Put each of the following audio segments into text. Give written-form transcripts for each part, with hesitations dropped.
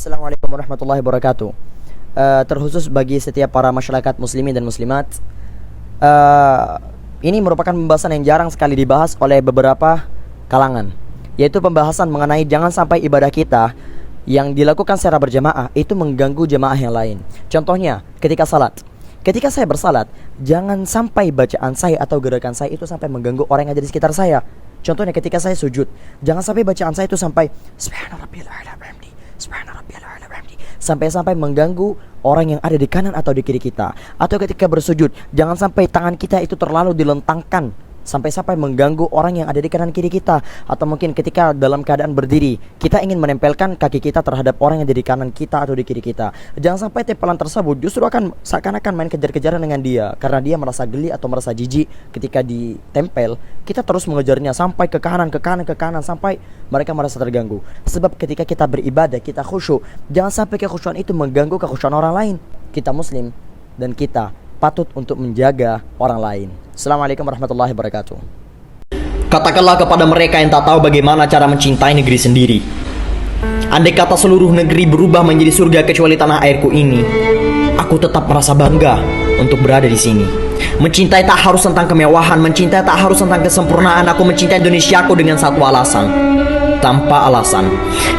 Assalamualaikum warahmatullahi wabarakatuh. Terkhusus bagi setiap para masyarakat muslimin dan muslimat, ini merupakan pembahasan yang jarang sekali dibahas oleh beberapa kalangan, yaitu pembahasan mengenai jangan sampai ibadah kita yang dilakukan secara berjamaah itu mengganggu jamaah yang lain. Contohnya ketika salat, ketika saya bersalat, jangan sampai bacaan saya atau gerakan saya itu sampai mengganggu orang yang ada di sekitar saya. Contohnya ketika saya sujud, jangan sampai bacaan saya itu sampai sampai mengganggu orang yang ada di kanan atau di kiri kita. Atau ketika bersujud, jangan sampai tangan kita itu terlalu dilentangkan sampai mengganggu orang yang ada di kanan kiri kita. Atau mungkin ketika dalam keadaan berdiri, kita ingin menempelkan kaki kita terhadap orang yang ada di kanan kita atau di kiri kita. Jangan sampai tempelan tersebut justru akan seakan-akan main kejar-kejaran dengan dia, karena dia merasa geli atau merasa jijik ketika ditempel. Kita terus mengejarnya sampai ke kanan sampai mereka merasa terganggu. Sebab ketika kita beribadah, kita khusyuk, jangan sampai kekhusyuan itu mengganggu kekhusyuan orang lain. Kita muslim dan kita patut untuk menjaga orang lain. Assalamualaikum warahmatullahi wabarakatuh. Katakanlah kepada mereka yang tak tahu bagaimana cara mencintai negeri sendiri. Andai kata seluruh negeri berubah menjadi surga kecuali tanah airku ini, aku tetap merasa bangga untuk berada di sini. Mencintai tak harus tentang kemewahan, mencintai tak harus tentang kesempurnaan. Aku mencintai Indonesiaku dengan satu alasan, tanpa alasan.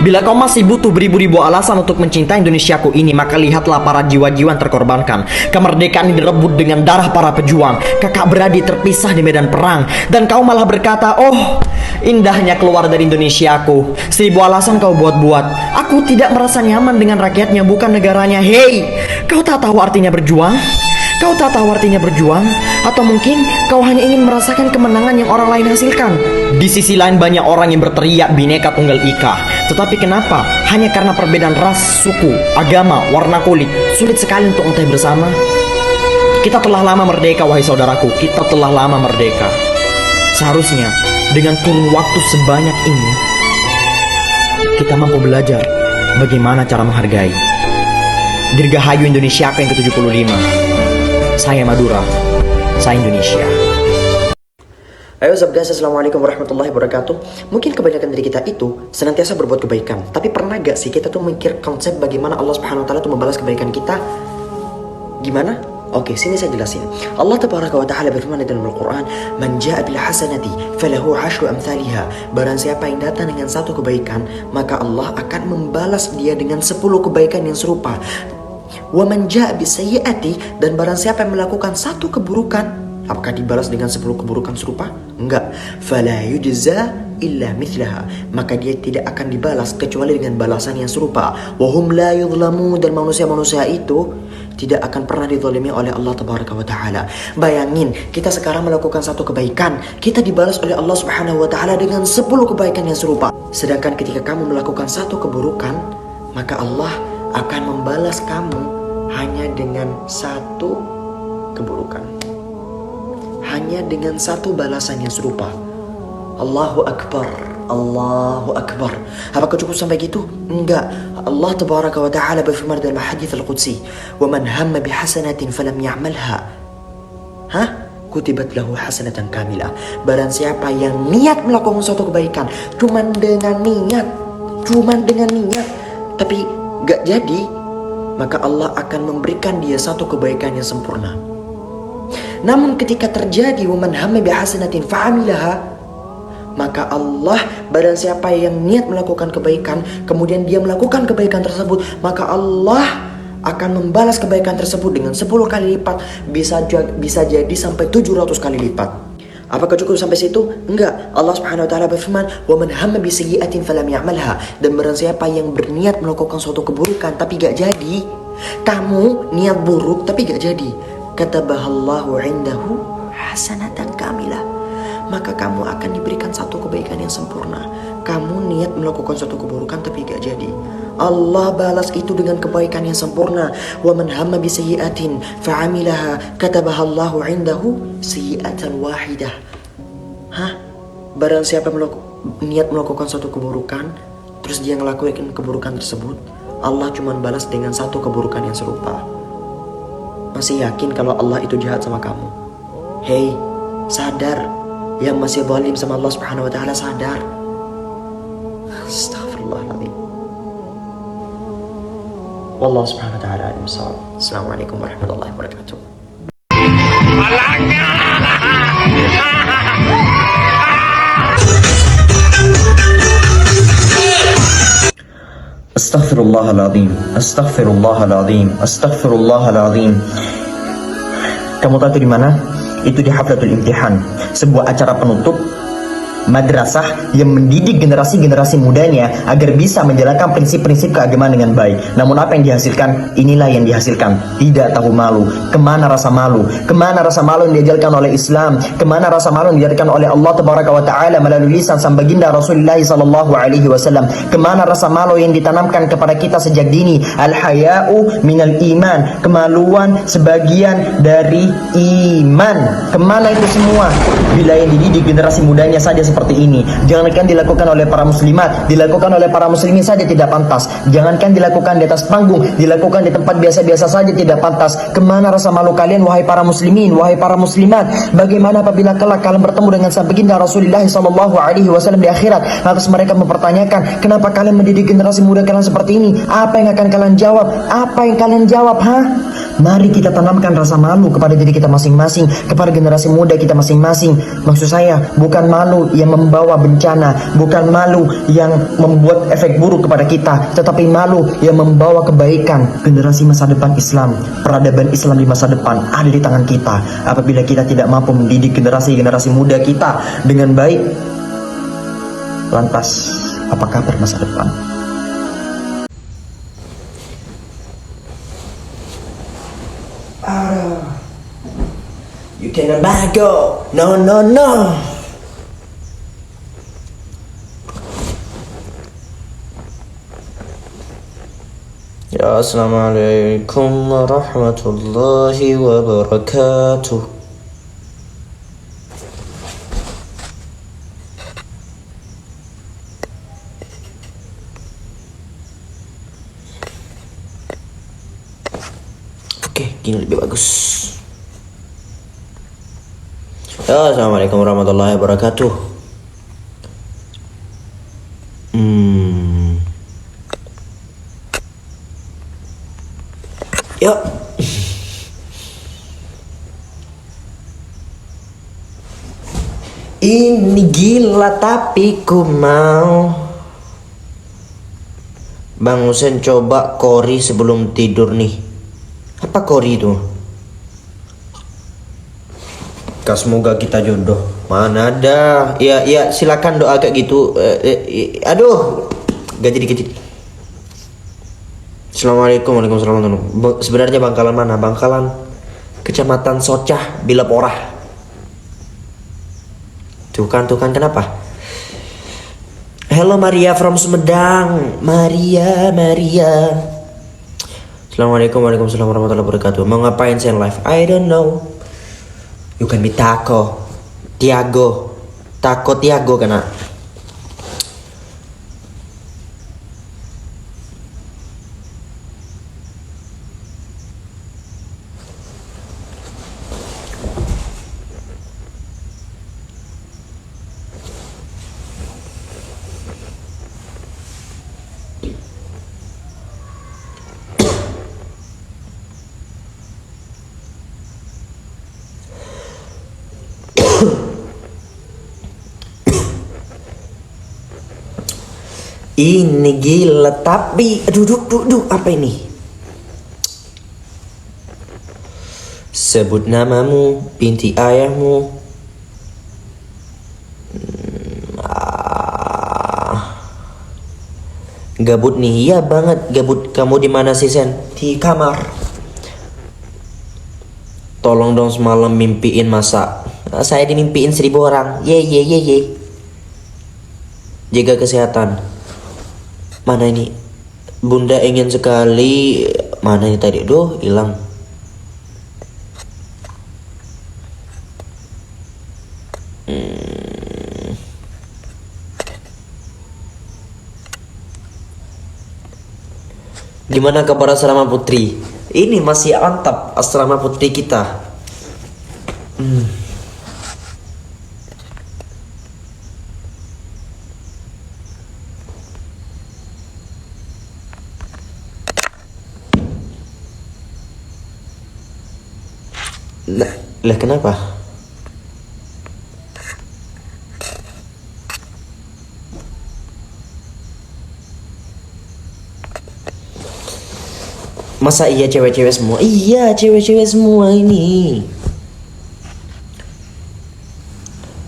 Bila kau masih butuh beribu-ribu alasan untuk mencintai Indonesiaku ini, maka lihatlah para jiwa-jiwa yang terkorbankan. Kemerdekaan ini direbut dengan darah para pejuang. Kakak beradik terpisah di medan perang, dan kau malah berkata, "Oh, indahnya keluar dari Indonesiaku." 1000 alasan kau buat-buat. Aku tidak merasa nyaman dengan rakyatnya, bukan negaranya. Hei, kau tak tahu artinya berjuang? Kau tak tahu artinya berjuang? Atau mungkin kau hanya ingin merasakan kemenangan yang orang lain hasilkan? Di sisi lain banyak orang yang berteriak Bhinneka Tunggal Ika. Tetapi kenapa? Hanya karena perbedaan ras, suku, agama, warna kulit, sulit sekali untuk entah bersama. Kita telah lama merdeka, wahai saudaraku. Kita telah lama merdeka. Seharusnya dengan kurun waktu sebanyak ini, kita mampu belajar bagaimana cara menghargai. Dirgahayu Indonesia yang ke-75. Saya Madura, saya Indonesia. Ayo guys, assalamualaikum warahmatullahi wabarakatuh. Mungkin kebanyakan dari kita itu senantiasa berbuat kebaikan, tapi pernah gak sih kita tuh mikir konsep bagaimana Allah Subhanahu Wa Taala tuh membalas kebaikan kita? Gimana? Oke, sini saya jelasin. Allah Tabaraka wa Ta'ala berfirman dalam Al-Quran, "Man ja'a bil hasanati falahu 'asyru amsalha." Barang siapa yang datang dengan satu kebaikan, maka Allah akan membalas dia dengan 10 kebaikan yang serupa. Wa man ja'a bis sayyi'ati, dan barang siapa yang melakukan satu keburukan, apakah dibalas dengan 10 keburukan serupa? Enggak. Fala yujza illa mithlaha, maka dia tidak akan dibalas kecuali dengan balasan yang serupa. Wa hum la yuzlamun, dan manusia-manusia itu tidak akan pernah dizalimi oleh Allah Tabaraka wa Ta'ala. Bayangin, kita sekarang melakukan satu kebaikan, kita dibalas oleh Allah Subhanahu wa Ta'ala dengan 10 kebaikan yang serupa. Sedangkan ketika kamu melakukan satu keburukan, maka Allah akan membalas kamu hanya dengan satu keburukan, hanya dengan satu balasan yang serupa. Allahu Akbar, Allahu Akbar. Apakah cukup sampai gitu? Enggak. Allah Tabaraka wa Ta'ala berfirman dalam hadits Al-Qudsi, "Wa man hamma bihasanatin falam ya'malha, kutibat lahu hasanatan kamilah." Barang siapa yang niat melakukan suatu kebaikan, cuman dengan niat, tapi gak jadi, maka Allah akan memberikan dia satu kebaikan yang sempurna. Namun ketika terjadi waman hamma bihasanatin fa'amilaha, maka Allah, barang siapa yang niat melakukan kebaikan kemudian dia melakukan kebaikan tersebut, maka Allah akan membalas kebaikan tersebut dengan 10 kali lipat, bisa jadi sampai 700 kali lipat. Apakah cukup sampai situ? Enggak. Allah Subhanahu wa Ta'ala berfirman, "Wa man hamma bi sayyi'atin falam ya'malha." Dan barang siapa yang berniat melakukan suatu keburukan tapi gak jadi, kamu niat buruk tapi gak jadi, katabahallahu 'indahu hasanatan kamilah, maka kamu akan diberikan satu kebaikan yang sempurna. Kamu niat melakukan suatu keburukan tapi gak jadi, Allah balas itu dengan kebaikan yang sempurna. Wa man hamma bi sayyi'atin fa'amilaha katabahallahu 'indahu sayyi'atan wahidah. Barang siapa niat melakukan suatu keburukan terus dia ngelakuin keburukan tersebut, Allah cuma balas dengan satu keburukan yang serupa. Masih yakin kalau Allah itu jahat sama kamu? Hei, sadar. Yang masih zalim sama Allah Subhanahu wa Ta'ala, sadar. Astagfirullahaladzim. Wallahu subhanahu wa ta'ala alim bissawab. Assalamualaikum warahmatullahi wabarakatuh. Astaghfirullahaladzim, astaghfirullahaladzim, astaghfirullahaladzim. Kamu tahu itu di mana? Itu di Haflatul Imtihan, sebuah acara penutup madrasah yang mendidik generasi-generasi mudanya agar bisa menjalankan prinsip-prinsip keagamaan dengan baik. Namun apa yang dihasilkan? Inilah yang dihasilkan. Tidak tahu malu. Kemana rasa malu? Kemana rasa malu yang diajarkan oleh Islam? Kemana rasa malu yang diajarkan oleh Allah Tabaraka wa Ta'ala melalui lisan sang baginda Rasulullah sallallahu alaihi wasallam? Kemana rasa malu yang ditanamkan kepada kita sejak dini? Al-haya'u minal iman. Kemaluan sebagian dari iman. Kemana itu semua? Bila yang dididik generasi mudanya saja seperti ini, jangankan dilakukan oleh para muslimat, dilakukan oleh para muslimin saja tidak pantas. Jangankan dilakukan di atas panggung, dilakukan di tempat biasa-biasa saja tidak pantas. Kemana rasa malu kalian wahai para muslimin, wahai para muslimat? Bagaimana apabila kelak kalian bertemu dengan sang baginda Rasulullah sallallahu alaihi wasallam di akhirat, lantas mereka mempertanyakan, kenapa kalian mendidik generasi muda kalian seperti ini? Apa yang akan kalian jawab? Apa yang kalian jawab, Mari kita tanamkan rasa malu kepada diri kita masing-masing, kepada generasi muda kita masing-masing. Maksud saya bukan malu yang membawa bencana, bukan malu yang membuat efek buruk kepada kita, tetapi malu yang membawa kebaikan. Generasi masa depan Islam, peradaban Islam di masa depan ada di tangan kita. Apabila kita tidak mampu mendidik generasi-generasi muda kita dengan baik, lantas apa kabar masa depan? You cannot back go. No, no, no. Ya, assalamualaikum warahmatullahi wabarakatuh. Oke, gini lebih bagus. Ya, assalamualaikum warahmatullahi wabarakatuh. Ya. Ini gila tapi ku mau. Bang Husen coba kori sebelum tidur nih. Apa kori itu? Semoga kita jodoh. Mana ada? Ya silakan doa kayak gitu. Aduh, gak jadi. Assalamualaikum warahmatullahi wabarakatuh. Sebenarnya Bangkalan mana? Bangkalan Kecamatan Socah, Bilaporah. Tuh kan kenapa? Hello Maria from Sumedang. Maria. Assalamualaikum warahmatullahi wabarakatuh. Mau ngapain saya live? I don't know. You can be Tiago kena. Ini gila tapi aduh apa ini? Sebut namamu, binti ayahmu. Gabut nih, iya banget gabut. Kamu di mana sih Sen? Di kamar. Tolong dong semalam mimpiin masak. Saya dimimpiin 1000 orang. Ye. Jaga kesehatan. Mana ini? Bunda ingin sekali. Mana ini tadi? Duh, hilang. Gimana kabar asrama putri? Ini masih mantap asrama putri kita. Lah kenapa? Masa iya cewek-cewek semua? Iya, cewek-cewek semua ini.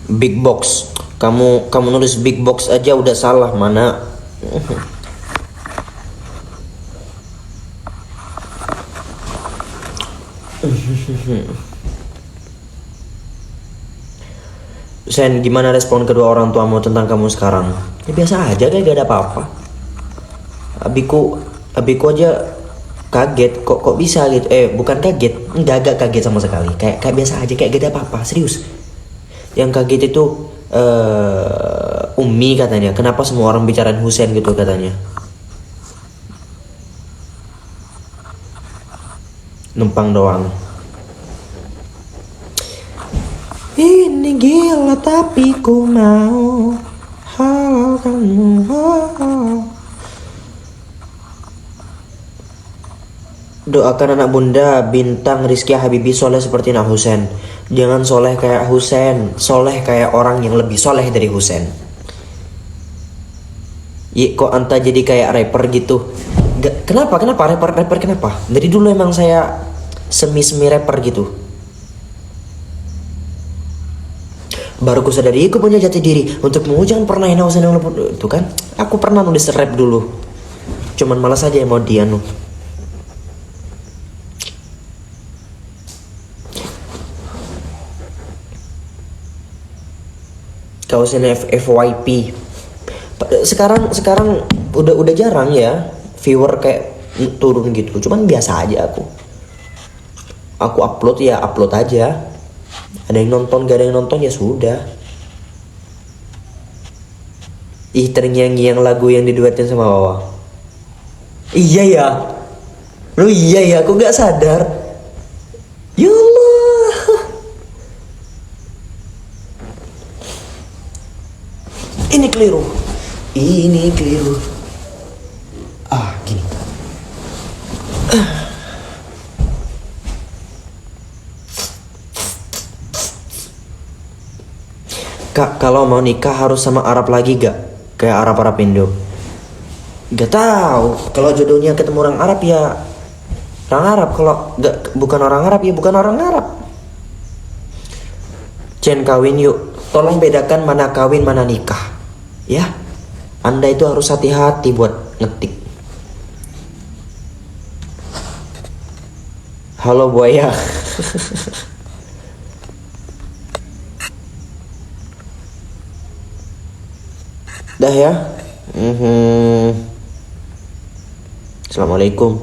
Big box. Kamu nulis big box aja udah salah, mana? Sen, gimana respon kedua orang tuamu tentang kamu sekarang? Ya biasa aja, kayak gak ada apa-apa. Abiku aja kaget, kok bisa gitu. Bukan kaget, enggak kaget sama sekali. Kayak biasa aja, kayak gak ada apa-apa, serius. Yang kaget itu Umi katanya. Kenapa semua orang bicarain Husen gitu katanya. Numpang doang. Ini gila tapi ku mau. Halo kamu. Doakan anak bunda Bintang Rizky Habibi soleh seperti Nak Husen. Jangan soleh kayak Husen, soleh kayak orang yang lebih soleh dari Husen. Kok anta jadi kayak rapper gitu? Kenapa rapper kenapa? Dari dulu emang saya semi rapper gitu. Baru ku sadari aku punya jati diri untuk jangan pernah hina Husen yang itu kan. Aku pernah nulis rap dulu. Cuman malas aja yang mau dia nu. Kausin FYP. Sekarang udah jarang ya viewer kayak turun gitu. Cuman biasa aja aku. Aku upload ya upload aja. Ada yang nonton, gak ada yang nonton ya sudah. Ih, terngiang-ngiang lagu yang diduetin sama Wawa. Iya ya. Lu iya ya, aku gak sadar. Ya Allah. Ini keliru. Ini keliru. Gini. Kak, kalau mau nikah harus sama Arab lagi gak? Kayak Arab Indo. Gak tahu. Kalau jodohnya ketemu orang Arab ya orang Arab. Kalau bukan orang Arab ya bukan orang Arab. Jen kawin yuk. Tolong bedakan mana kawin mana nikah. Ya. Anda itu harus hati-hati buat ngetik. Halo buaya. Dah ya. Assalamualaikum.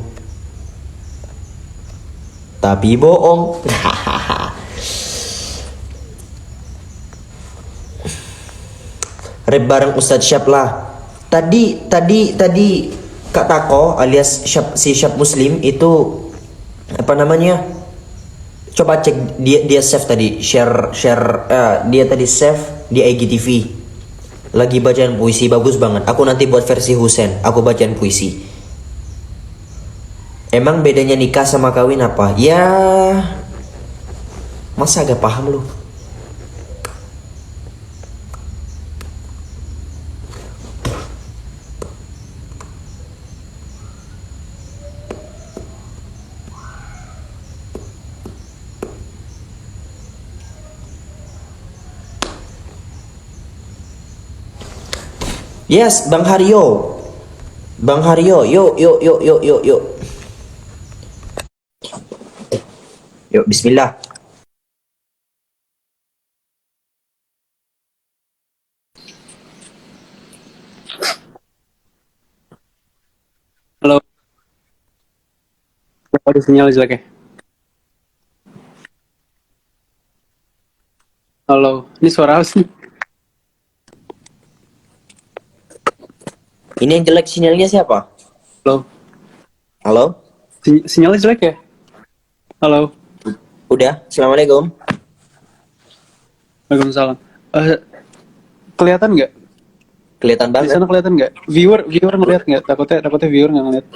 Tapi bohong. Rap bareng Ustadz Syab lah. Tadi Kak Tako alias si Syab Muslim itu apa namanya? Coba cek dia save tadi share dia tadi save di IGTV. Lagi bacaan puisi bagus banget. Aku nanti buat versi Husen. Aku bacaan puisi. Emang bedanya nikah sama kawin apa? Ya, masa gak paham lu? Yes, Bang Haryo. Bang Haryo, yuk. Yuk, bismillah. Halo, ada sinyal jelek ya? Halo, ini suara apa sih? Ini yang jelek sinyalnya siapa? Halo, Halo? sinyalnya jelek ya? Halo, Udah, Assalamualaikum. Waalaikumsalam. Kelihatan nggak? Kelihatan Di banget. sana kelihatan nggak? Viewer ngeliat nggak? Takutnya viewer nggak ngeliat.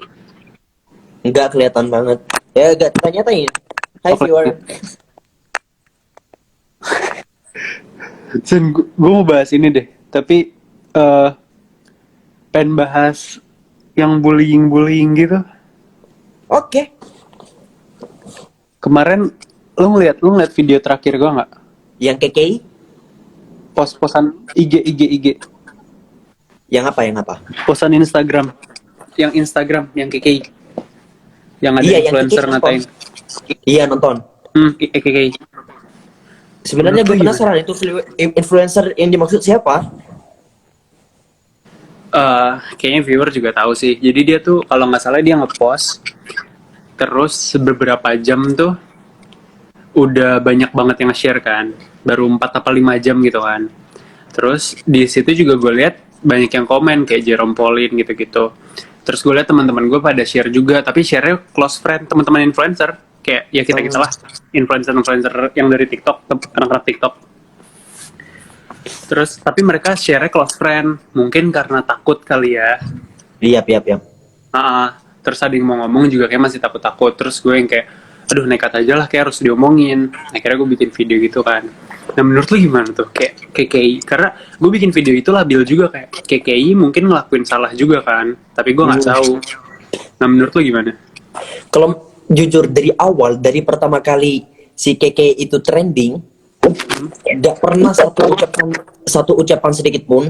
Enggak kelihatan banget. Ya, gak tanya-tanya. Hai Oh, viewer. Sen, gue mau bahas ini deh. Tapi eh pengen bahas yang bullying gitu. Oke. Kemarin lu ngeliat video terakhir gue nggak? Yang KKI? Post-posan IG. Yang apa, yang apa? Posan Instagram. Yang Instagram, yang KKI. Yang ada Iya, yang influencer KKI ngatain. Iya, nonton. KKI. Sebenarnya gue Menurut lu penasaran itu influencer yang dimaksud siapa? Kayaknya viewer juga tahu sih. Jadi dia tuh kalau nggak salah dia ngepost terus beberapa jam tuh udah banyak banget yang nge-share kan. Baru 4 apa 5 jam gitu kan. Terus di situ juga gue lihat banyak yang komen kayak Jerome Pauline gitu-gitu. Terus gue lihat teman-teman gue pada share juga, tapi share-nya close friend, teman-teman influencer. Kayak ya kita lah, influencer-influencer yang dari TikTok, anak-anak TikTok. Terus tapi mereka share-nya close friend, mungkin karena takut kali ya. Iya. Terus ada yang mau ngomong juga kayak masih takut-takut. Terus gue yang kayak, aduh nekat aja lah, kayak harus diomongin. Akhirnya gue bikin video gitu kan. Nah menurut lu gimana tuh? Kayak KKI, karena gue bikin video itu labil juga kayak KKI mungkin ngelakuin salah juga kan. Tapi gue nggak tahu. Nah menurut lu gimana? Kalau jujur dari awal, dari pertama kali si KKI itu trending, nggak pernah satu ucapan sedikit pun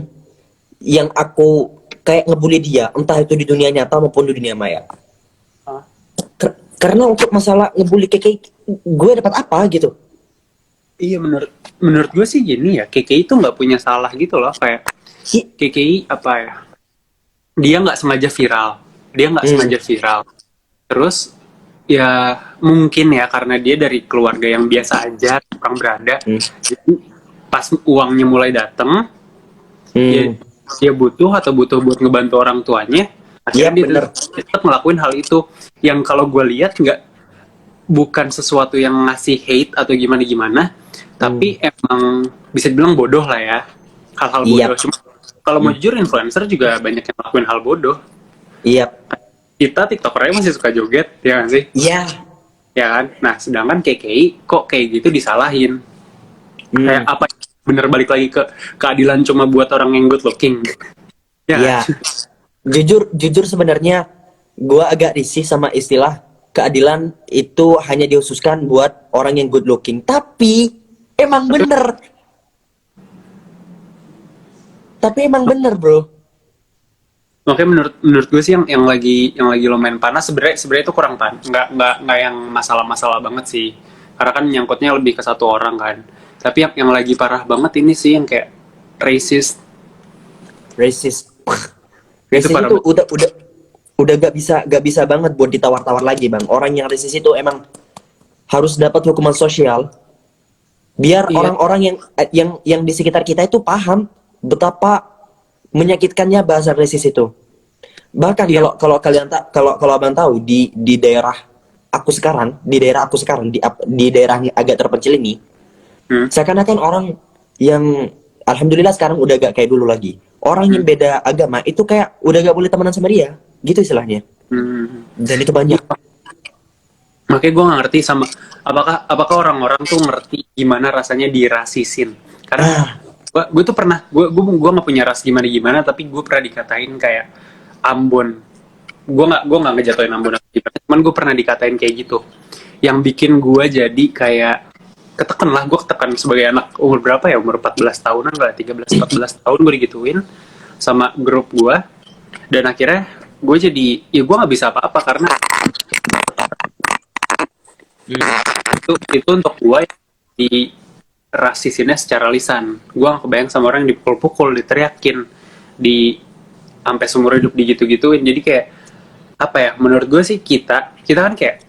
yang aku kayak ngebully dia, entah itu di dunia nyata maupun di dunia maya. Karena untuk masalah ngebully KKI, gue dapat apa gitu? Iya menurut gue sih gini ya, KKI itu nggak punya salah gitu loh, kayak KKI apa ya? Dia nggak sengaja viral. Terus ya mungkin ya karena dia dari keluarga yang biasa aja, kurang berada. Jadi pas uangnya mulai datang, dia butuh buat ngebantu orang tuanya. Akhirnya dia tetap ngelakuin hal itu. Yang kalau gue lihat bukan sesuatu yang ngasih hate atau gimana, tapi emang bisa dibilang bodoh lah ya, hal-hal bodoh. Cuma kalau mau jujur influencer juga banyak yang ngelakuin hal bodoh. Iya. Kita tiktokernya masih suka joget, ya kan sih? Iya. Ya kan? Nah sedangkan KKI kok kayak gitu disalahin. Kayak apa bener balik lagi ke keadilan cuma buat orang yang good looking. Ya. Jujur sebenarnya gue agak risih sama istilah keadilan itu hanya dikhususkan buat orang yang good looking. Tapi emang bener. Bro. Oke, menurut gue sih yang lagi lumayan panas sebenarnya itu kurang nggak yang masalah banget sih, karena kan nyangkutnya lebih ke satu orang kan. Tapi yang lagi parah banget ini sih yang kayak racist Itu udah gak bisa banget buat ditawar-tawar lagi bang. Orang yang racist itu emang harus dapat hukuman sosial biar orang-orang yang di sekitar kita itu paham betapa menyakitkannya bahasa racist itu. Bahkan kalau abang tahu di daerah aku sekarang, di daerah yang agak terpencil ini, seakan-akan orang yang alhamdulillah sekarang udah gak kayak dulu lagi. Orang yang beda agama itu kayak udah gak boleh temenan sama dia, gitu istilahnya. Dan itu banyak. Makanya gue nggak ngerti sama apakah orang-orang tuh ngerti gimana rasanya dirasisin. Karena gue tuh pernah, gue nggak punya ras gimana, tapi gue pernah dikatain kayak Ambon. Gue nggak ngejatuhin Ambon atau gimana, cuman gue pernah dikatain kayak gitu. Yang bikin gue jadi kayak gue ketekan sebagai anak umur berapa ya, umur 14 tahunan lah, 13-14 tahun gue digituin sama grup gue. Dan akhirnya gue jadi, ya gue nggak bisa apa-apa karena itu untuk gue di rasisinnya secara lisan. Gue gak kebayang sama orang yang dipukul-pukul, diteriakin, sampai seumur hidup digitu-gituin. Jadi kayak apa ya? Menurut gue sih kita kan kayak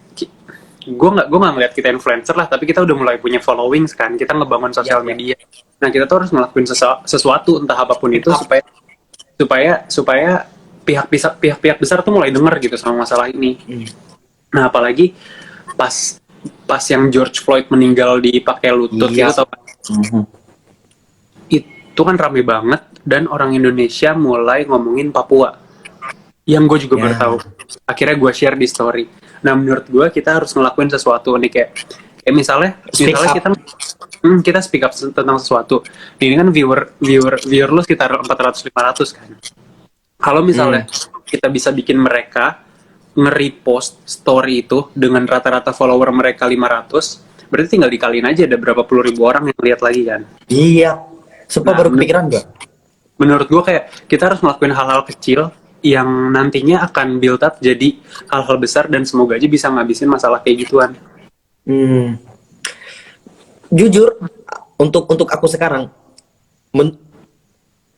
gue nggak ngeliat kita influencer lah, tapi kita udah mulai punya following kan. Kita ngebangun sosial media. Nah kita tuh harus ngelakuin sesuatu entah apapun itu supaya pihak besar tuh mulai denger gitu sama masalah ini. Nah apalagi pas yang George Floyd meninggal dipakai lutut itu itu kan rame banget dan orang Indonesia mulai ngomongin Papua yang gue juga baru tahu. Akhirnya gue share di story. Nah menurut gue kita harus ngelakuin sesuatu nih, kayak Speak misalnya up. kita speak up tentang sesuatu. Ini kan viewer lu sekitar 400-500 kan. Kalau misalnya kita bisa bikin mereka nge-repost story itu dengan rata-rata follower mereka 500, berarti tinggal dikaliin aja ada berapa puluh ribu orang yang lihat lagi kan. Iya. Sumpah Nah, baru kepikiran gak? menurut gue kayak kita harus ngelakuin hal-hal kecil yang nantinya akan build up jadi hal-hal besar dan semoga aja bisa ngabisin masalah kayak gituan. Jujur, untuk aku sekarang,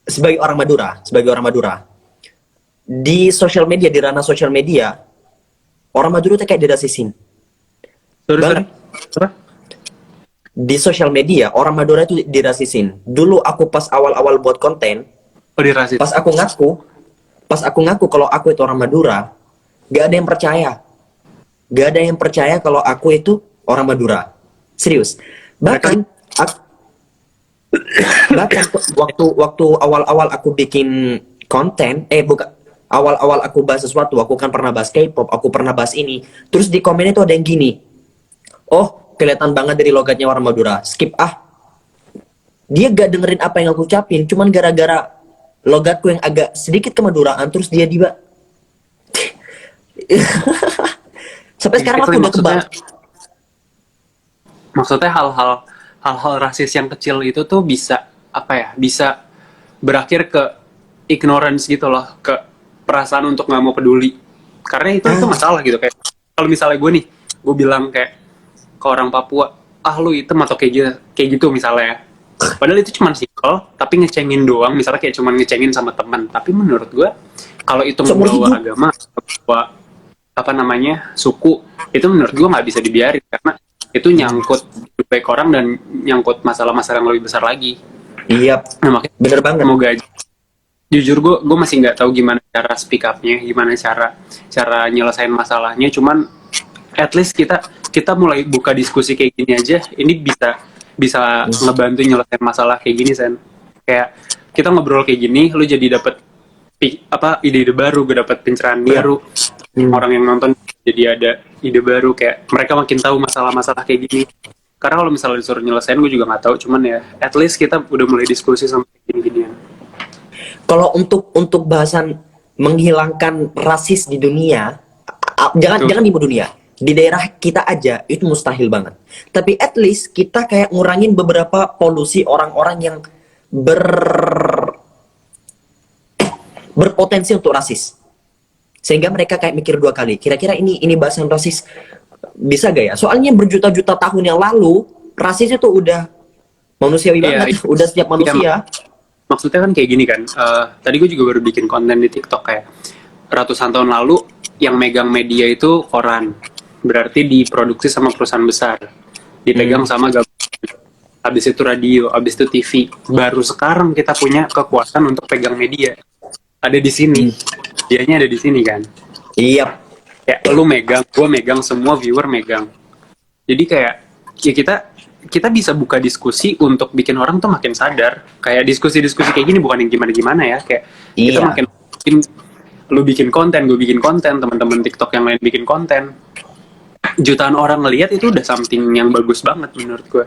sebagai orang Madura, di sosial media, di ranah sosial media, orang Madura tuh kayak dirasisin. Sorry. Banget. Apa? Di sosial media, orang Madura itu dirasisin. Dulu aku pas awal-awal buat konten, Oh, dirasis. pas aku ngaku kalau aku itu orang Madura, gak ada yang percaya. Gak ada yang percaya kalau aku itu orang Madura. Serius. Bahkan waktu awal-awal aku bikin konten, awal-awal aku bahas sesuatu, aku kan pernah bahas K-pop, aku pernah bahas ini. Terus di komen itu ada yang gini, oh kelihatan banget dari logatnya orang Madura, skip ah. Dia gak dengerin apa yang aku ucapin, cuman gara-gara logatku yang agak sedikit kemaduraan, terus dia sampai sekarang aku udah kebal. Maksudnya hal-hal rasis yang kecil itu tuh bisa bisa berakhir ke ignorance gitu loh, ke perasaan untuk nggak mau peduli, karena itu masalah gitu. Kayak kalau misalnya gue bilang kayak ke orang Papua, lu hitam atau kayak gitu misalnya ya, padahal itu cuma simpel tapi ngecengin doang, misalnya kayak cuma ngecengin sama teman, tapi menurut gue kalau itu membawa agama, membawa suku, itu menurut gue nggak bisa dibiarin, karena itu nyangkut baik orang dan nyangkut masalah-masalah yang lebih besar lagi. Iya, Nah, makanya bener banget. semoga aja. Jujur gue masih nggak tahu gimana cara speak up-nya, gimana cara nyelesain masalahnya. Cuman at least kita mulai buka diskusi kayak gini aja, ini bisa ngebantu nyelesain masalah kayak gini, Sen. Kayak kita ngobrol kayak gini, lu jadi dapet ide-ide baru, gue dapet pencerahan baru. Orang yang nonton jadi ada ide baru, kayak mereka makin tahu masalah-masalah kayak gini. Karena kalau misalnya disuruh nyelesain, gue juga nggak tahu. Cuman ya, at least kita udah mulai diskusi sama gini-ginian. Kalau untuk bahasan menghilangkan rasis di dunia, jangan di dunia, di daerah kita aja itu mustahil banget. Tapi at least kita kayak ngurangin beberapa polusi orang-orang yang berpotensi untuk rasis, sehingga mereka kayak mikir dua kali. Kira-kira ini bahasan rasis bisa gak ya? Soalnya berjuta-juta tahun yang lalu rasis itu udah manusiawi banget, udah setiap manusia. Maksudnya kan kayak gini kan, tadi gue juga baru bikin konten di TikTok kayak ratusan tahun lalu yang megang media itu koran, berarti diproduksi sama perusahaan besar, dipegang sama gabungan. Habis itu radio, habis itu TV. Baru sekarang kita punya kekuatan untuk pegang media. Ada di sini, dianya ada di sini kan. Iya. Kayak lu megang, gue megang, semua viewer megang. Jadi kayak ya kita bisa buka diskusi untuk bikin orang tuh makin sadar. Kayak diskusi-diskusi kayak gini bukan yang gimana-gimana ya. Kayak kita makin lu bikin konten, gue bikin konten, teman-teman TikTok yang lain bikin konten. Jutaan orang ngelihat itu udah something yang bagus banget menurut gue.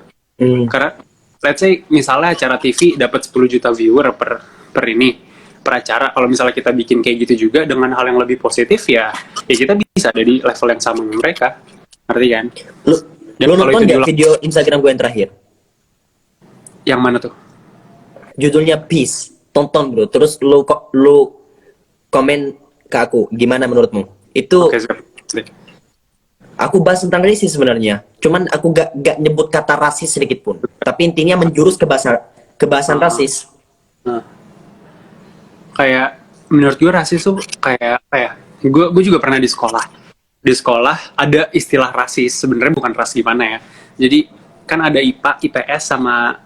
Karena let's say misalnya acara TV dapat 10 juta viewer per acara, kalau misalnya kita bikin kayak gitu juga dengan hal yang lebih positif ya kita bisa ada di level yang sama dengan mereka, ngerti kan? Lu nonton nggak video Instagram gue yang terakhir? Yang mana tuh? Judulnya Peace. Tonton bro. Terus lu komen ke aku, gimana menurutmu? Itu aku bahas tentang rasis sebenarnya. Cuman aku gak nyebut kata rasis sedikit pun. Tapi intinya menjurus ke bahasan rasis. Kayak menurut gue rasis tuh kayak gue juga pernah di sekolah ada istilah rasis, sebenarnya bukan ras gimana ya, jadi kan ada IPA, IPS sama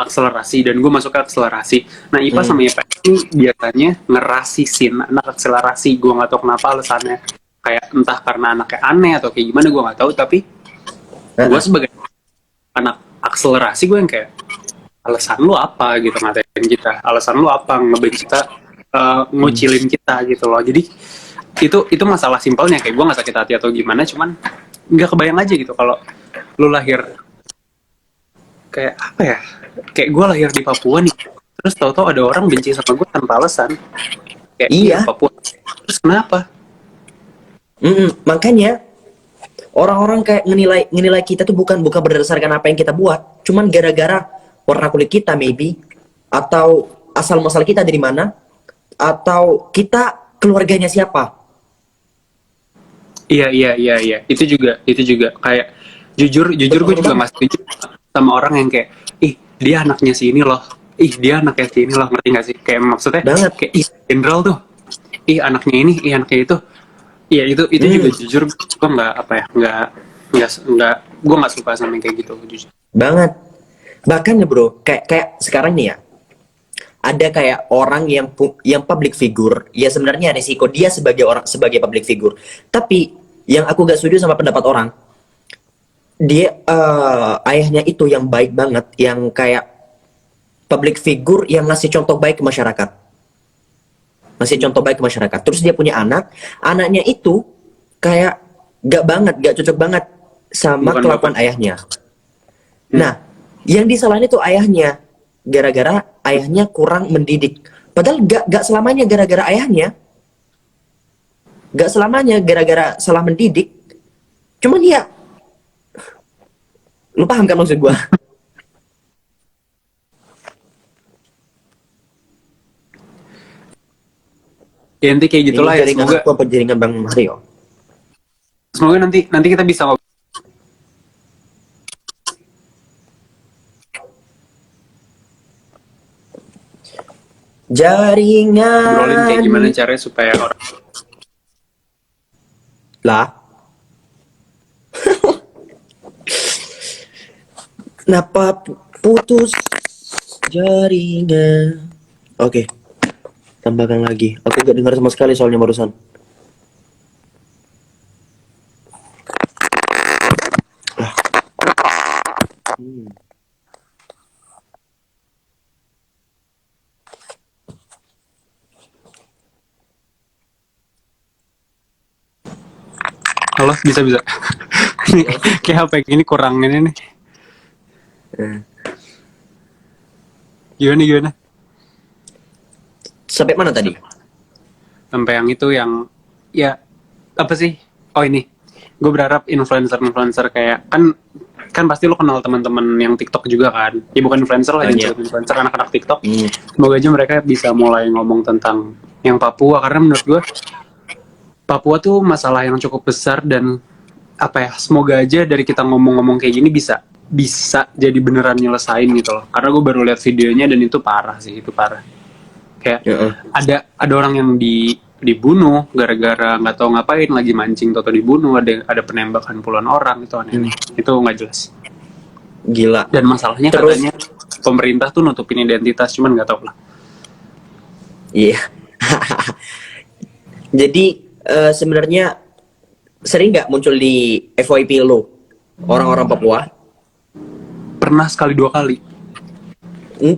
akselerasi, dan gue masuk ke akselerasi. Nah IPA sama IPS ini biasanya ngerasisin anak akselerasi, gue nggak tahu kenapa alasannya, kayak entah karena anaknya aneh atau kayak gimana gue nggak tahu, tapi gue sebagai anak akselerasi gue yang kayak alasan lu apa gitu ngatain kita, alasan lu apa ngebenci kita, ngucilin kita gitu loh. Jadi itu masalah simpelnya, kayak gue nggak sakit hati atau gimana, cuman nggak kebayang aja gitu kalau lu lahir kayak apa ya? Kayak gue lahir di Papua nih, terus tahu-tahu ada orang benci sama gue tanpa alasan. Kayak Iya. Papua. Terus kenapa? Makanya orang-orang kayak ngenilai kita tuh bukan berdasarkan apa yang kita buat, cuman gara-gara warna kulit kita maybe, atau asal muasal kita dari mana, atau kita keluarganya siapa. Iya. Itu juga kayak jujur gue juga nggak setuju sama orang yang kayak, ih dia anaknya si ini loh, ih dia anaknya si ini loh, ngerti nggak sih? Kayak maksudnya Banget. kayak ih general tuh, ih anaknya ini, ih anaknya itu. Iya itu juga jujur gue nggak apa ya nggak gue nggak suka sama yang kayak gitu jujur. Banget. Bahkan ya bro, kayak sekarang nih ya, ada kayak orang yang public figure, ya sebenarnya risiko dia sebagai public figure. Tapi yang aku gak setuju sama pendapat orang, dia ayahnya itu yang baik banget, yang kayak public figure yang ngasih contoh baik ke masyarakat. Ngasih contoh baik ke masyarakat. Terus dia punya anaknya itu kayak gak cocok banget sama Bukan kelakuan ayahnya. Nah, yang disalahin itu ayahnya, gara-gara ayahnya kurang mendidik. Padahal gak selamanya gara-gara ayahnya, gak selamanya gara-gara salah mendidik. Cuman ya, lu paham kan maksud gua? Ya nanti kayak gitulah Ini ya, jaringan semoga aku apa jaringan Bang Mario? nanti kita bisa Jaringan ngobrolin kayak gimana caranya supaya orang lah. Kenapa putus jaringan? Oke, tambahkan lagi. Aku gak dengar sama sekali soalnya barusan. halo bisa ini kayak HP gini kurang ini nih. Gimana Sampai mana tadi? sampai yang itu yang ya apa sih, oh ini gue berharap influencer kayak kan pasti lo kenal teman-teman yang TikTok juga kan, ya bukan influencer lah, Banyak. influencer anak-anak TikTok. Semoga aja mereka bisa mulai ngomong tentang yang Papua, karena menurut gue Papua tuh masalah yang cukup besar, dan apa ya, semoga aja dari kita ngomong-ngomong kayak gini bisa jadi beneran nyelesain gitu loh, karena gue baru lihat videonya dan itu parah sih, itu parah. Kayak ada orang yang dibunuh gara-gara nggak tahu ngapain, lagi mancing atau dibunuh, ada penembakan puluhan orang, itu aneh. Itu nggak jelas. Gila. Dan masalahnya Terus- katanya pemerintah tuh nutupin identitas, cuman nggak tahu lah. Iya. Jadi sebenarnya sering nggak muncul di FYP lo orang-orang Papua? Pernah sekali 2 kali.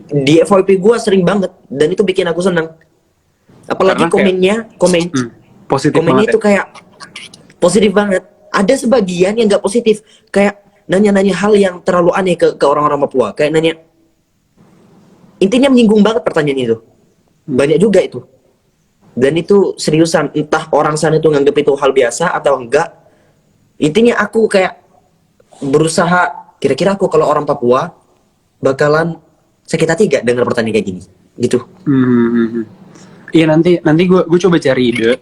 Di FYP gue sering banget, dan itu bikin aku senang. Apalagi Karena positif komennya banget. itu kayak positif banget. Ada sebagian yang nggak positif, kayak nanya-nanya hal yang terlalu aneh ke orang-orang Papua, kayak nanya, intinya menyinggung banget pertanyaan itu. Banyak juga itu. Dan itu seriusan, entah orang sana itu nganggap itu hal biasa atau enggak. Intinya aku kayak berusaha, kira-kira aku kalau orang Papua bakalan sakit hati gak dengar pertanyaan kayak gini, gitu. Iya, nanti gue coba cari ide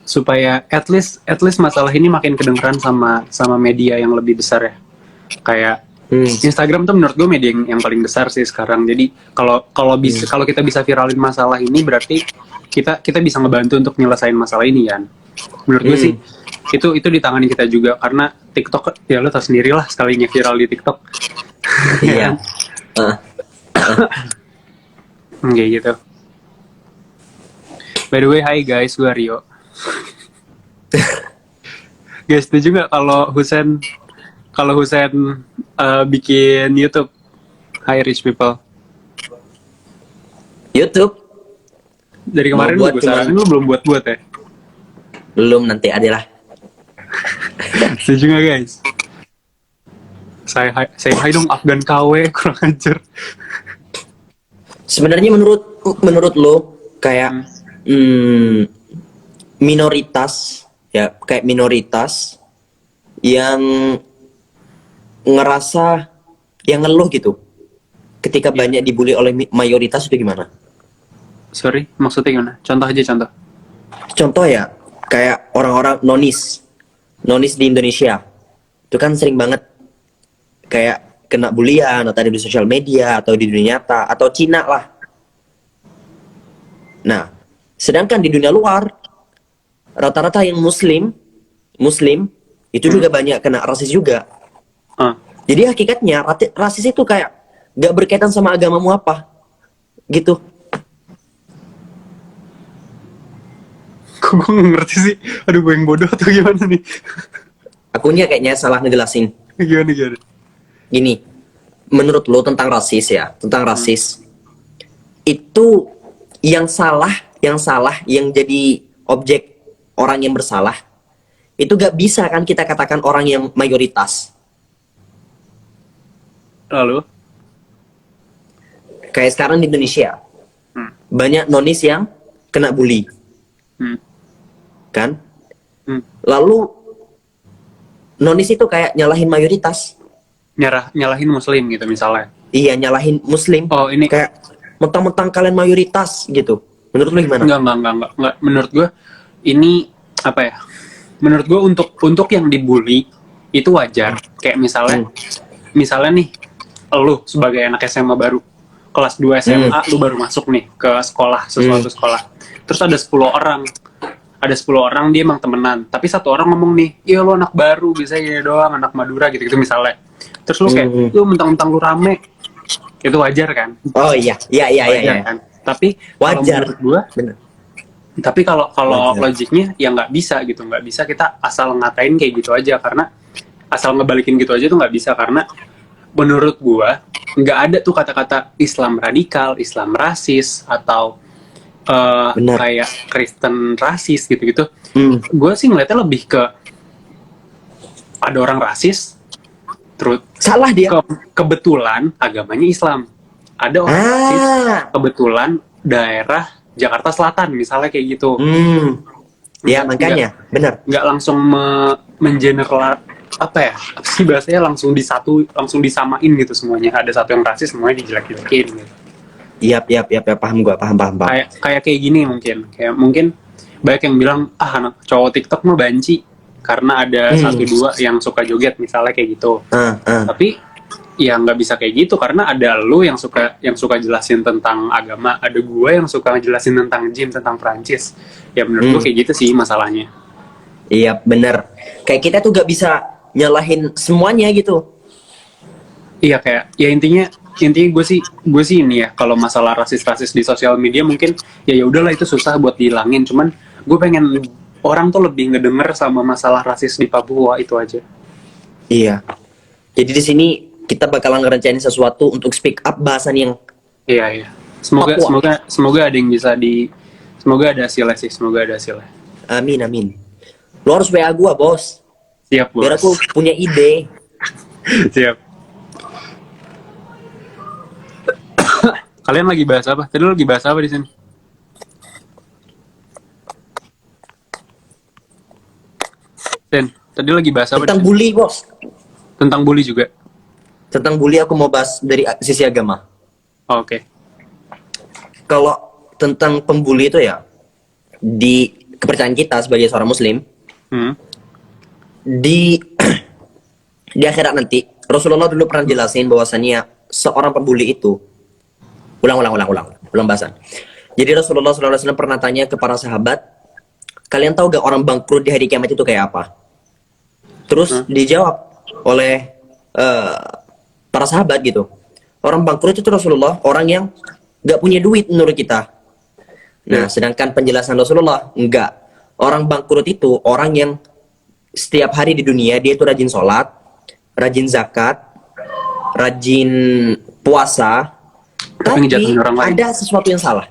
supaya at least masalah ini makin kedengeran sama media yang lebih besar ya. Kayak Instagram tuh menurut gue media yang paling besar sih sekarang. Jadi kalau kita bisa viralin masalah ini, berarti kita bisa ngebantu untuk nyelesain masalah ini kan. Menurut gue sih itu di tangan kita juga, karena TikTok ya lo tau sendiri lah, sekalinya viral di TikTok. Iya. Kayak gitu. By the way, hi guys, gue Rio. Guys, setuju nggak kalau Husen bikin YouTube? Hi rich people. YouTube Dari kemarin Mau buat gue saranin lu belum buat ya? belum, nanti adalah. Setuju nggak guys? Saya hai dong Afgan KW kurang ajar. Sebenarnya menurut lo kayak minoritas ya, kayak minoritas yang ngerasa yang ngeluh gitu ketika banyak dibully oleh mayoritas itu gimana? Sorry, maksudnya gimana? Contoh aja contoh. Contoh ya, kayak orang-orang nonis di Indonesia itu kan sering banget kayak kena bulian atau ada di sosial media atau di dunia nyata atau Cina lah. Nah, sedangkan di dunia luar rata-rata yang muslim itu juga banyak kena rasis juga. Jadi hakikatnya rasis itu kayak gak berkaitan sama agamamu apa gitu. Kok gue nggak ngerti sih? Aduh, gue yang bodoh atau gimana nih? Akunya kayaknya salah ngejelasin. Gimana? Gini, menurut lo tentang rasis ya, tentang rasis itu yang salah yang jadi objek orang yang bersalah itu gak bisa kan kita katakan orang yang mayoritas. Lalu? Kayak sekarang di Indonesia banyak nonis yang kena bully, kan? Lalu nonis itu kayak nyalahin mayoritas. Nyalahin muslim gitu misalnya. Iya, nyalahin muslim. Oh, ini kayak mentang-mentang kalian mayoritas gitu. Menurut lu gimana? Enggak. Menurut gue ini apa ya? Menurut gue untuk yang dibully itu wajar. Kayak misalnya nih, lu sebagai anak SMA baru, kelas 2 SMA, lu baru masuk nih ke sekolah, sesuatu sekolah. Terus ada 10 orang. Ada 10 orang dia emang temenan, tapi satu orang ngomong nih, iya lu anak baru, biasanya gini doang, anak Madura gitu-gitu misalnya. Terus lu kayak, lu mentang-mentang lu rame, itu wajar kan? Oh iya. Kan? Tapi wajar. Menurut gua, tapi kalau logiknya ya nggak bisa gitu, nggak bisa kita asal ngatain kayak gitu aja, karena asal ngebalikin gitu aja tuh nggak bisa, karena menurut gua nggak ada tuh kata-kata Islam radikal, Islam rasis, atau kayak Kristen rasis gitu-gitu. Gue sih ngeliatnya lebih ke ada orang rasis, terus salah dia. Kebetulan agamanya Islam. Ada orang rasis, kebetulan daerah Jakarta Selatan misalnya kayak gitu. Ya makanya, benar. Nggak langsung mengeneral apa ya? Apa sih bahasanya, langsung disamain gitu semuanya. Ada satu yang rasis, semuanya dijelek-jelekin gitu. Iya, paham gua, paham. Kayak gini mungkin banyak yang bilang anak cowok TikTok mah banci karena ada 1-2 yang suka joget misalnya kayak gitu. Tapi ya nggak bisa kayak gitu, karena ada lu yang suka jelasin tentang agama, ada gue yang suka jelasin tentang gym, tentang Prancis. Ya menurut gue kayak gitu sih masalahnya. Iya, bener. Kayak kita tuh gak bisa nyalahin semuanya gitu. Iya, kayak ya intinya gue sih ini ya, kalau masalah rasis di sosial media mungkin ya udahlah itu susah buat dihilangin, cuman gue pengen orang tuh lebih ngedenger sama masalah rasis di Papua itu aja. Iya. Jadi di sini kita bakalan ngerencanain sesuatu untuk speak up bahasan yang iya. Semoga ada yang bisa semoga ada hasilnya sih, semoga ada hasilnya. Amin. Lo harus WA gua, bos. Siap, bos. Biar aku punya ide. Siap. Kalian lagi bahas apa? Tadi lo lagi bahas apa di sini? Den, tadi lagi bahas apa? Tentang bully, bos. Tentang bully juga. Tentang bully aku mau bahas dari sisi agama. Oh, oke. Kalau tentang pembuli itu ya, di kepercayaan kita sebagai seorang muslim, di akhirat nanti, Rasulullah dulu pernah jelasin bahwasannya seorang pembuli itu ulang bahasan. Jadi Rasulullah SAW pernah tanya ke para sahabat, kalian tahu gak orang bangkrut di hari kiamat itu kayak apa? Terus dijawab oleh para sahabat gitu, orang bangkrut itu Rasulullah orang yang gak punya duit menurut kita. Nah, sedangkan penjelasan Rasulullah enggak, orang bangkrut itu orang yang setiap hari di dunia dia itu rajin sholat, rajin zakat, rajin puasa, tapi ada sesuatu yang salah.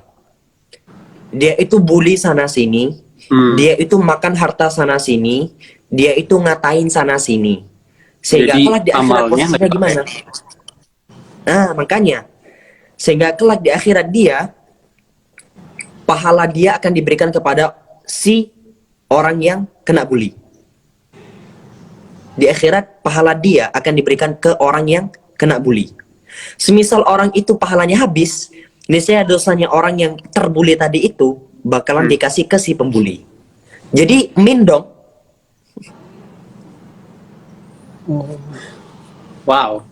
Dia itu bully sana sini, dia itu makan harta sana sini, dia itu ngatain sana sini. Sehingga Jadi kelak di akhirat amalnya nggak posisinya dipakai. gimana? Nah, makanya. Sehingga kelak di akhirat dia, pahala dia akan diberikan kepada si orang yang kena bully. Di akhirat, pahala dia akan diberikan ke orang yang kena bully. Semisal orang itu pahalanya habis, niscaya dosanya orang yang terbully tadi itu bakalan dikasih ke si pembuli. Jadi, min dong. Wow.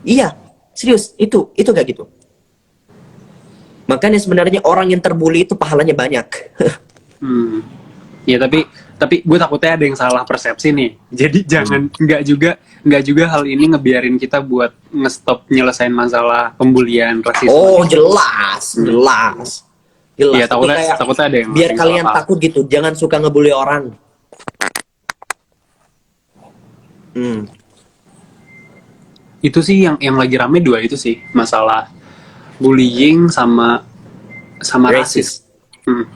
Iya, serius, itu kayak gitu. Makanya sebenarnya orang yang terbuli itu pahalanya banyak. Ya tapi gue takutnya ada yang salah persepsi nih. Jadi jangan nggak juga hal ini ngebiarin kita buat ngestop nyelesain masalah pembulian rasisme. Oh, jelas. Iya, Tapi kayak, takutnya ada yang biar salah kalian paham. takut gitu, jangan suka ngebully orang. Itu sih yang lagi rame dua itu sih, masalah bullying sama rasis. Hmm.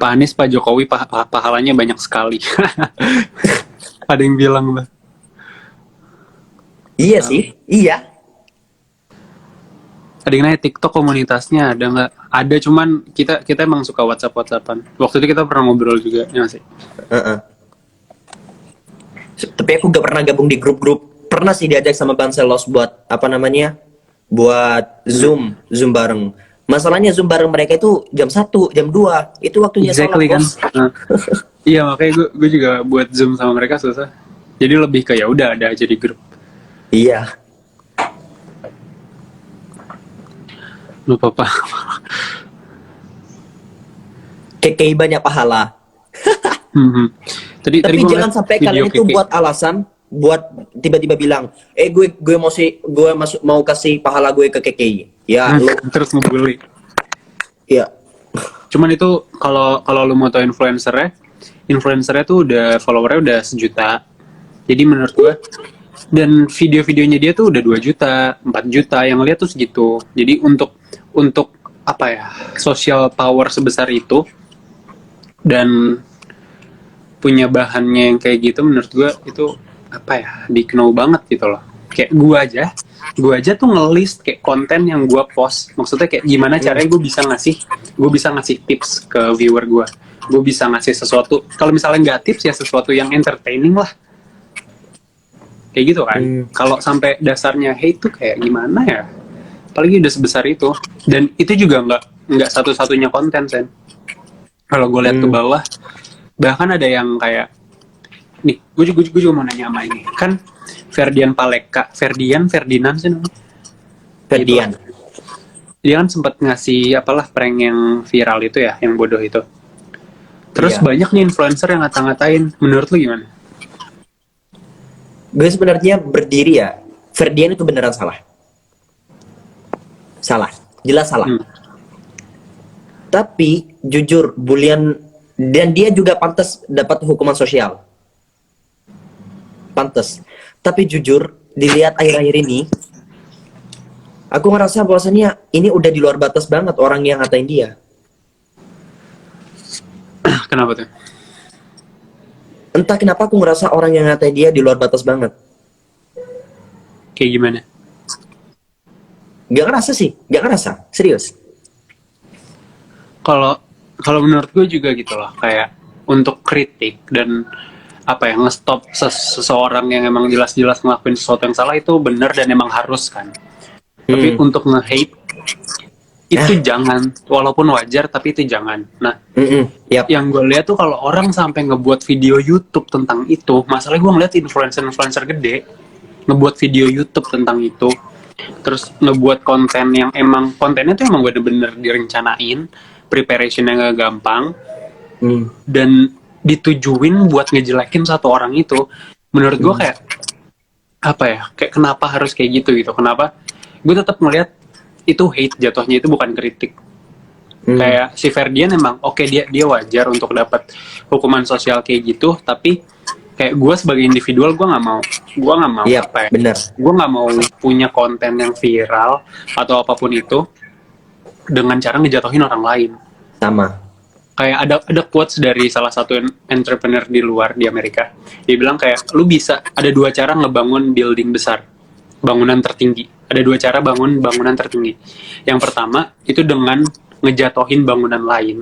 Pak Anies, Pak Jokowi pahalanya banyak sekali. Ada yang bilang lah. Iya sih, iya. Ada yang nanya TikTok komunitasnya ada nggak? Ada, cuman kita emang suka WhatsApp-WhatsAppan. Waktu itu kita pernah ngobrol juga, ya nggak sih? Tapi aku gak pernah gabung di grup-grup. Pernah sih diajak sama Banselos buat apa namanya? Buat Zoom bareng. Masalahnya Zoom bareng mereka itu jam 1, jam 2. Itu waktunya Exactly sholat, kan? bos. Nah, iya, makanya gue juga buat Zoom sama mereka susah. Jadi lebih ke ya udah ada aja di grup. Iya. Lupa apa. KKI banyak pahala. Tadi Tapi gua jangan ngeliat sampai video kalian itu Kiki. buat alasan buat tiba-tiba bilang, gue mau kasih pahala gue ke KKI. Ya, lu Terus ngebully. ya. Cuman itu kalau lu mau tau influencernya tuh udah followernya udah 1 juta. Jadi menurut gua, dan video-videonya dia tuh udah 2 juta, 4 juta, yang lihat tuh segitu. Jadi untuk apa ya, social power sebesar itu dan punya bahannya yang kayak gitu, menurut gua itu apa ya, di-know banget gitu loh. Kayak gua aja tuh nge-list kayak konten yang gua post. Maksudnya kayak gimana caranya gue bisa ngasih tips ke viewer gue bisa ngasih sesuatu, kalau misalnya nggak tips ya sesuatu yang entertaining lah, kayak gitu kan. Kalau sampai dasarnya hate tuh kayak gimana ya, apalagi udah sebesar itu. Dan itu juga nggak satu-satunya konten, Sen. Kalau gue lihat ke bawah, bahkan ada yang kayak nih, gue juga mau nanya sama ini kan, Ferdinand sih namanya. Ferdian. Dia kan sempat ngasih apalah prank yang viral itu ya, yang bodoh itu. Terus Iya. banyak nih influencer yang ngata-ngatain. Menurut lu gimana? Gue sebenarnya berdiri ya, Ferdian itu beneran salah. Jelas salah. Tapi jujur, bulian, dan dia juga pantas dapat hukuman sosial. Pantas. Tapi jujur, dilihat akhir-akhir ini, aku ngerasa bahwasannya ini udah di luar batas banget orang yang ngatain dia. Kenapa tuh? Entah kenapa aku ngerasa orang yang ngatain dia di luar batas banget. Kayak gimana? Gak ngerasa, serius. Kalau menurut gue juga gitu loh, kayak untuk kritik dan apa ya, ngestop seseorang yang emang jelas-jelas ngelakuin sesuatu yang salah itu benar dan emang harus kan. Tapi untuk nge-hate itu jangan, walaupun wajar tapi itu jangan. Nah, Yap. yang gue lihat tuh kalau orang sampai ngebuat video YouTube tentang itu, masalahnya gue ngeliat influencer gede ngebuat video YouTube tentang itu, terus ngebuat konten yang emang kontennya tuh emang bener-bener direncanain, preparationnya gak gampang, dan ditujuin buat ngejelekin satu orang itu. Menurut gue kayak apa ya, kayak kenapa harus kayak gitu. Kenapa gue tetap ngeliat itu hate jatuhnya, itu bukan kritik. Kayak si Ferdian emang oke, dia wajar untuk dapat hukuman sosial kayak gitu, tapi kayak gue sebagai individual gue nggak mau Yap, apa ya, bener. gue nggak mau punya konten yang viral atau apapun itu dengan cara ngejatuhin orang lain. Sama. kayak ada quotes dari salah satu entrepreneur di luar di Amerika. Dia bilang kayak lu bisa ada dua cara ngebangun building besar, bangunan tertinggi. Ada dua cara bangun bangunan tertinggi. Yang pertama itu dengan ngejatohin bangunan lain.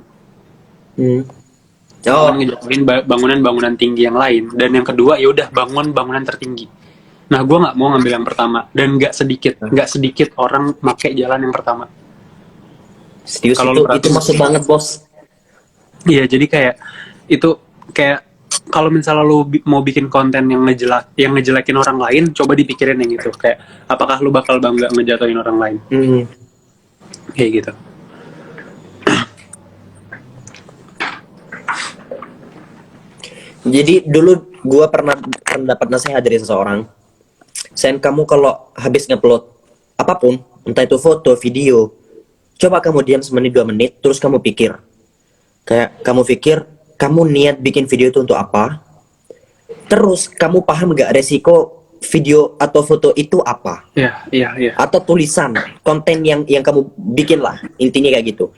Dengan ngejatuhin bangunan-bangunan tinggi yang lain. Dan yang kedua ya udah bangun bangunan tertinggi. Nah, gue nggak mau ngambil yang pertama dan nggak sedikit orang make jalan yang pertama. Serius, Kalau itu masuk banget bos. Iya, jadi kayak itu kayak kalau misalnya lu mau bikin konten yang ngejelekin orang lain, coba dipikirin yang itu kayak apakah lu bakal bangga ngejatuhin orang lain. Kayak gitu. Jadi dulu gue pernah dapat nasihat dari seseorang. Sen, kamu kalau habis ngupload apapun, entah itu foto, video, coba kamu diam semenit 2 menit, terus kamu pikir. Kayak kamu pikir, kamu niat bikin video itu untuk apa? Terus kamu paham gak resiko video atau foto itu apa? Iya. Atau tulisan, konten yang kamu bikin lah, intinya kayak gitu.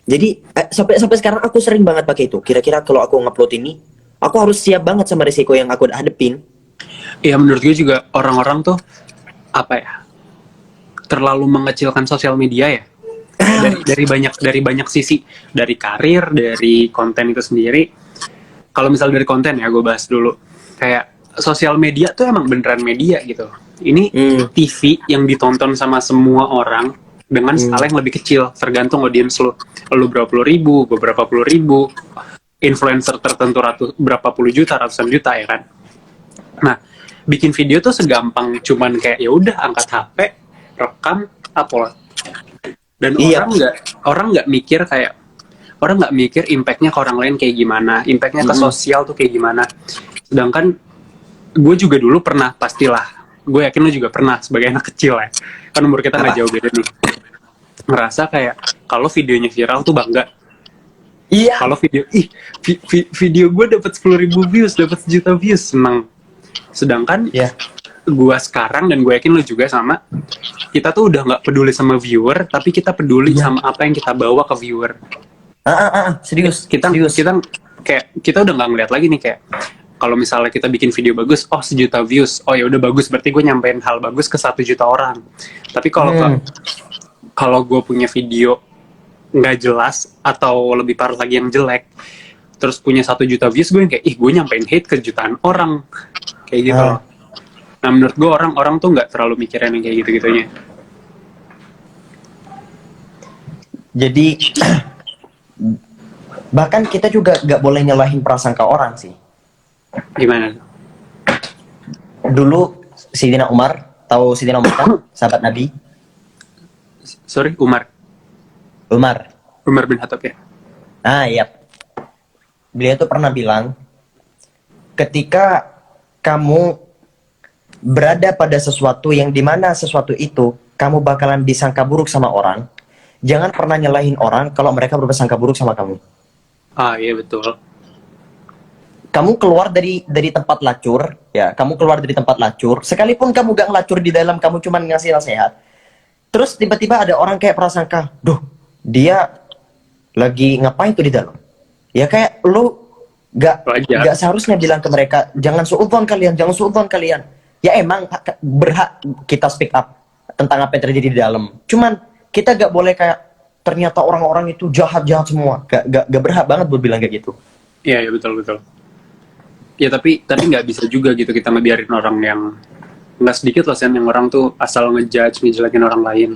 Jadi sampai sekarang aku sering banget pakai itu. Kira-kira kalau aku ngupload ini, aku harus siap banget sama resiko yang aku hadepin. Iya, menurut gue juga orang-orang tuh apa ya? Terlalu mengecilkan sosial media ya. Dari banyak sisi, dari karir, dari konten itu sendiri. Kalau misal dari konten ya, gue bahas dulu. Kayak sosial media tuh emang beneran media gitu. Ini TV yang ditonton sama semua orang dengan skala yang lebih kecil, tergantung audiens lu. Lu berapa puluh ribu, beberapa puluh ribu, influencer tertentu berapa puluh juta, ratusan juta ya kan. Nah, bikin video tuh segampang cuman kayak ya udah angkat HP, rekam, upload. Dan orang nggak mikir impactnya ke orang lain kayak gimana, impactnya ke sosial tuh kayak gimana. Sedangkan gue juga dulu pernah, pastilah, gue yakin lu juga pernah sebagai anak kecil ya, kan umur kita nggak jauh beda nih, ngerasa kayak kalau videonya viral tuh bangga. Iya. Kalau video gue dapat 10.000 views, dapat 1 juta views, senang. Sedangkan gue sekarang, dan gue yakin lu juga sama, kita tuh udah nggak peduli sama viewer, tapi kita peduli sama apa yang kita bawa ke viewer. Serius. Kita udah nggak ngeliat lagi nih kayak kalau misalnya kita bikin video bagus, 1 juta views, oh ya udah bagus, berarti gue nyampein hal bagus ke 1 juta orang. Tapi kalau gue punya video nggak jelas atau lebih parah lagi yang jelek, terus punya 1 juta views, gue yang kayak gue nyampein hate ke jutaan orang kayak gitu loh. Nah, menurut gue orang tuh nggak terlalu mikirin yang kayak gitu-gitunya. Jadi bahkan kita juga nggak boleh nyalahin prasangka orang sih. Gimana? Dulu Sidina Umar, tahu Sidina Umar kan? Sahabat Nabi. Sorry, Umar bin Khattab ya. Iya. Beliau tuh pernah bilang, ketika kamu berada pada sesuatu yang dimana sesuatu itu kamu bakalan disangka buruk sama orang, jangan pernah nyalahin orang kalau mereka berprasangka buruk sama kamu. Iya betul. Kamu keluar dari tempat lacur, ya, kamu keluar dari tempat lacur, sekalipun kamu gak ngelacur di dalam, kamu cuman ngasih nasihat, terus tiba-tiba ada orang kayak prasangka, dia lagi ngapain tuh di dalam? Ya kayak lu gak seharusnya bilang ke mereka, jangan suudzon kalian. Ya emang berhak kita speak up tentang apa yang terjadi di dalam. Cuman kita gak boleh kayak ternyata orang-orang itu jahat-jahat semua. Gak berhak banget buat bilang kayak gitu. Iya betul. Ya tapi nggak bisa juga gitu kita ngebiarin orang yang nggak sedikit loh Sen, yang orang tuh asal ngejelekin orang lain.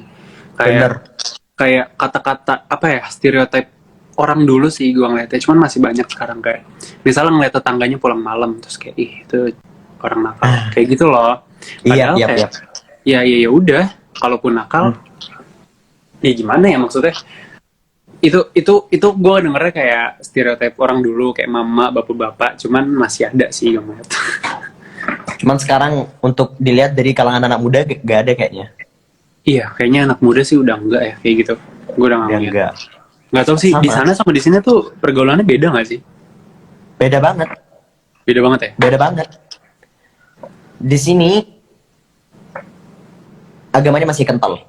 Kayak kata-kata apa ya, stereotip orang dulu sih gue ngeliatnya, cuman masih banyak sekarang kayak misalnya ngeliat tetangganya pulang malam terus kayak itu orang nakal kayak gitu loh. Padahal ya udah, kalaupun nakal ya gimana ya, maksudnya itu gue dengernya kayak stereotip orang dulu kayak mama bapak-bapak, cuman masih ada sih gue ngeliat. Cuman sekarang untuk dilihat dari kalangan anak muda gak ada kayaknya. Iya, kayaknya anak muda sih udah enggak ya kayak gitu. Gue udah enggak. Nggak tahu sih, di sana sama di sini tuh pergaulannya beda nggak sih? Beda banget ya? Beda banget. Di sini agamanya masih kental.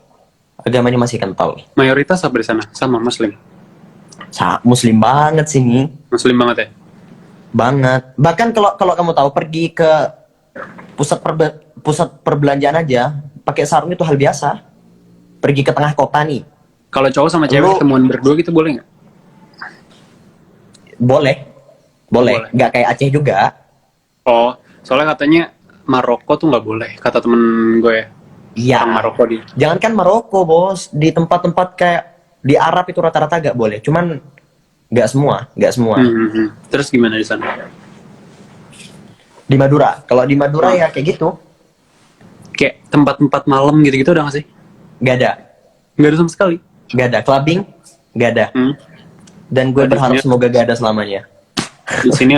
Mayoritas apa di sana? Sama Muslim? Muslim banget sini. Muslim banget ya. Banget. Bahkan kalau kamu tahu pergi ke pusat perbelanjaan aja pakai sarung itu hal biasa. Pergi ke tengah kota nih. Kalau cowok sama cewek ketemuan berdua gitu boleh nggak? Boleh. Boleh. Nggak kayak Aceh juga. Oh, soalnya katanya Maroko tuh nggak boleh, kata temen gue ya. Iya. Orang Maroko di. Jangankan Maroko, bos. Di tempat-tempat kayak di Arab itu rata-rata nggak boleh. Cuman nggak semua. Terus gimana di sana? Di Madura. Kalau di Madura ya kayak gitu. Kayak tempat-tempat malam gitu-gitu udah nggak sih? Nggak ada. Nggak ada sama sekali. Nggak ada. Clubbing? Nggak ada. Dan gue berharap semoga gak ada selamanya. Di sini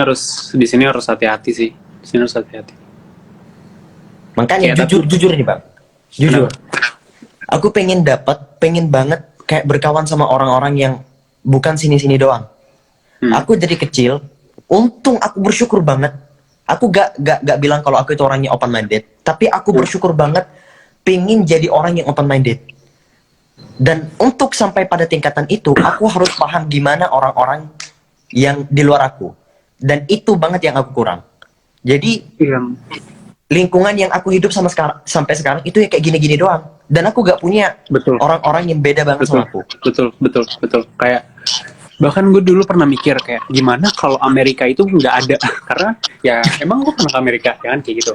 harus hati-hati sih. Di sini harus hati-hati. Makanya Kayak jujur nih bang. Jujur. Aku pengen banget kayak berkawan sama orang-orang yang bukan sini-sini doang. Aku dari kecil, untung aku bersyukur banget. Aku gak bilang kalau aku itu orangnya open minded, tapi aku bersyukur banget pengen jadi orang yang open minded. Dan untuk sampai pada tingkatan itu, aku harus paham gimana orang-orang yang di luar aku. Dan itu banget yang aku kurang. Jadi lingkungan yang aku hidup sampai sekarang itu ya kayak gini-gini doang. Dan aku gak punya orang-orang yang beda banget sama aku. Betul. Kayak bahkan gue dulu pernah mikir kayak gimana kalau Amerika itu nggak ada. Karena ya emang gue pernah ke Amerika ya kan kayak gitu.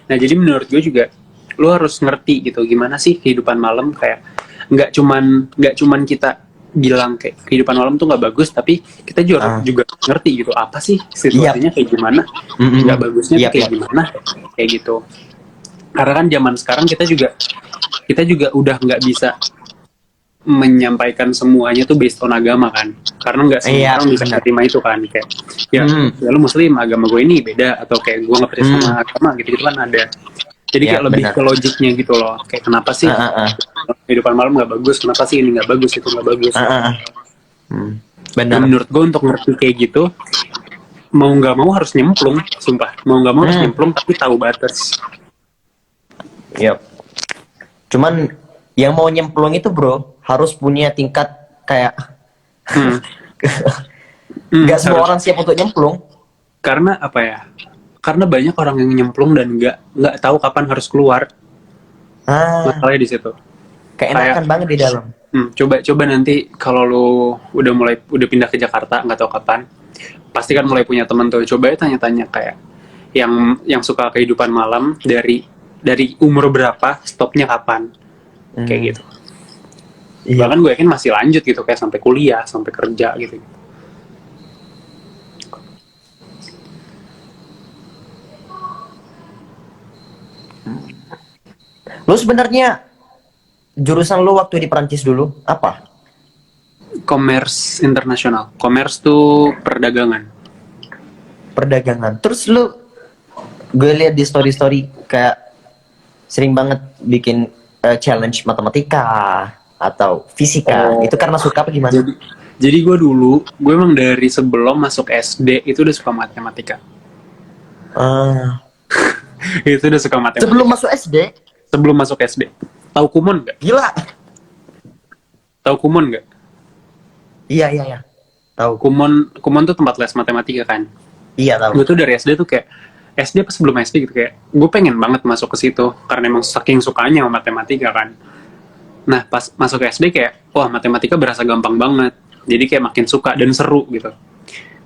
Nah jadi menurut gue juga lo harus ngerti gitu gimana sih kehidupan malam, kayak nggak cuman kita bilang kayak kehidupan malam tuh nggak bagus, tapi kita juga ngerti gitu apa sih situasinya kayak gimana, nggak bagusnya kayak gimana, kayak gitu. Karena kan zaman sekarang kita juga udah nggak bisa menyampaikan semuanya tuh based on agama kan, karena nggak semua orang bisa menerima itu kan, kayak ya lu muslim, agama gue ini beda, atau kayak gue nggak percaya sama agama gitu kan ada. Jadi kayak lebih ke logiknya gitu loh, kayak kenapa sih kehidupan malam nggak bagus, kenapa sih ini nggak bagus, itu nggak bagus. Benar. Menurut gue untuk ngerti kayak gitu, mau nggak mau harus nyemplung, sumpah. Mau nggak mau harus nyemplung, tapi tahu batas. Yap. Cuman yang mau nyemplung itu bro, harus punya tingkat kayak nggak semua orang siap untuk nyemplung. Karena apa ya? Karena banyak orang yang nyemplung dan nggak tahu kapan harus keluar. Masalahnya di situ. Keenakan banget di dalam. Coba nanti kalau lu udah pindah ke Jakarta, nggak tahu kapan, pasti kan mulai punya teman tuh. Coba ya tanya-tanya kayak yang suka kehidupan malam dari umur berapa, stopnya kapan, kayak gitu. Iya. Bahkan gue yakin masih lanjut gitu, kayak sampai kuliah, sampai kerja gitu. Lu sebenarnya jurusan lu waktu di Perancis dulu apa? Commerce internasional. Commerce tuh perdagangan. Perdagangan. Terus lu, gue lihat di story kayak sering banget bikin challenge matematika atau fisika. Itu karena suka apa gimana? Jadi gue emang dari sebelum masuk SD itu udah suka matematika. Itu udah suka matematika. Sebelum masuk SD. Tahu kumon nggak? Gila. Tahu kumon nggak? Iya. Tahu. Kumon tuh tempat les matematika kan? Iya tahu. Gue tuh dari SD tuh kayak SD apa sebelum SD gitu, kayak gue pengen banget masuk ke situ karena emang saking sukanya sama matematika kan. Nah pas masuk ke SD kayak wah matematika berasa gampang banget, jadi kayak makin suka dan seru gitu.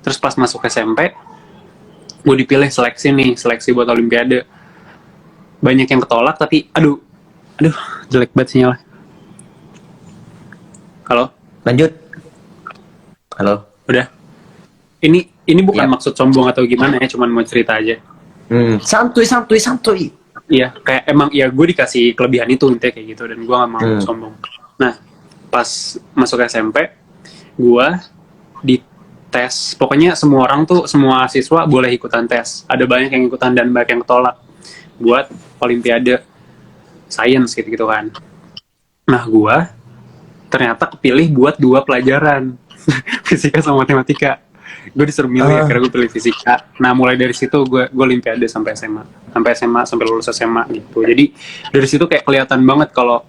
Terus pas masuk SMP gue dipilih seleksi buat Olimpiade. Banyak yang ketolak tapi aduh jelek banget sinyalnya. Halo? Lanjut. Halo. Udah. Ini bukan maksud sombong atau gimana ya, cuman mau cerita aja. Santuy. Iya, kayak emang ya gue dikasih kelebihan itu intinya kayak gitu, dan gue gak mau sombong. Nah, pas masuk SMP, gue dites. Pokoknya semua siswa boleh ikutan tes. Ada banyak yang ikutan dan banyak yang ketolak buat Olimpiade Science gitu kan. Nah, gue ternyata kepilih buat 2 pelajaran, fisika sama matematika. Gue disuruh milih, akhirnya gue pilih fisika. Nah mulai dari situ gue Olimpiade sampai lulus SMA gitu. Jadi dari situ kayak kelihatan banget kalau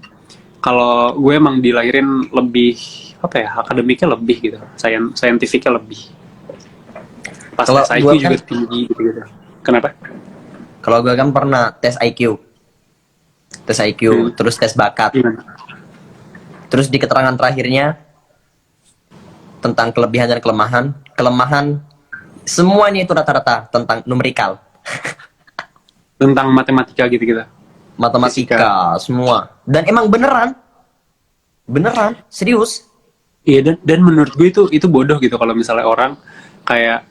gue emang dilahirin lebih apa ya, akademiknya lebih gitu, saintifiknya lebih. Pas Kalau tes IQ gua juga kan- tinggi gitu. Kenapa? Kalau gue kan pernah tes IQ, terus tes bakat, Gimana? terus di keterangan terakhirnya tentang kelebihan dan kelemahan semuanya itu rata-rata tentang numerikal, Tentang matematika gitu-gitu. matematika semua. Dan emang beneran serius. Iya, dan menurut gue itu bodoh gitu kalau misalnya orang kayak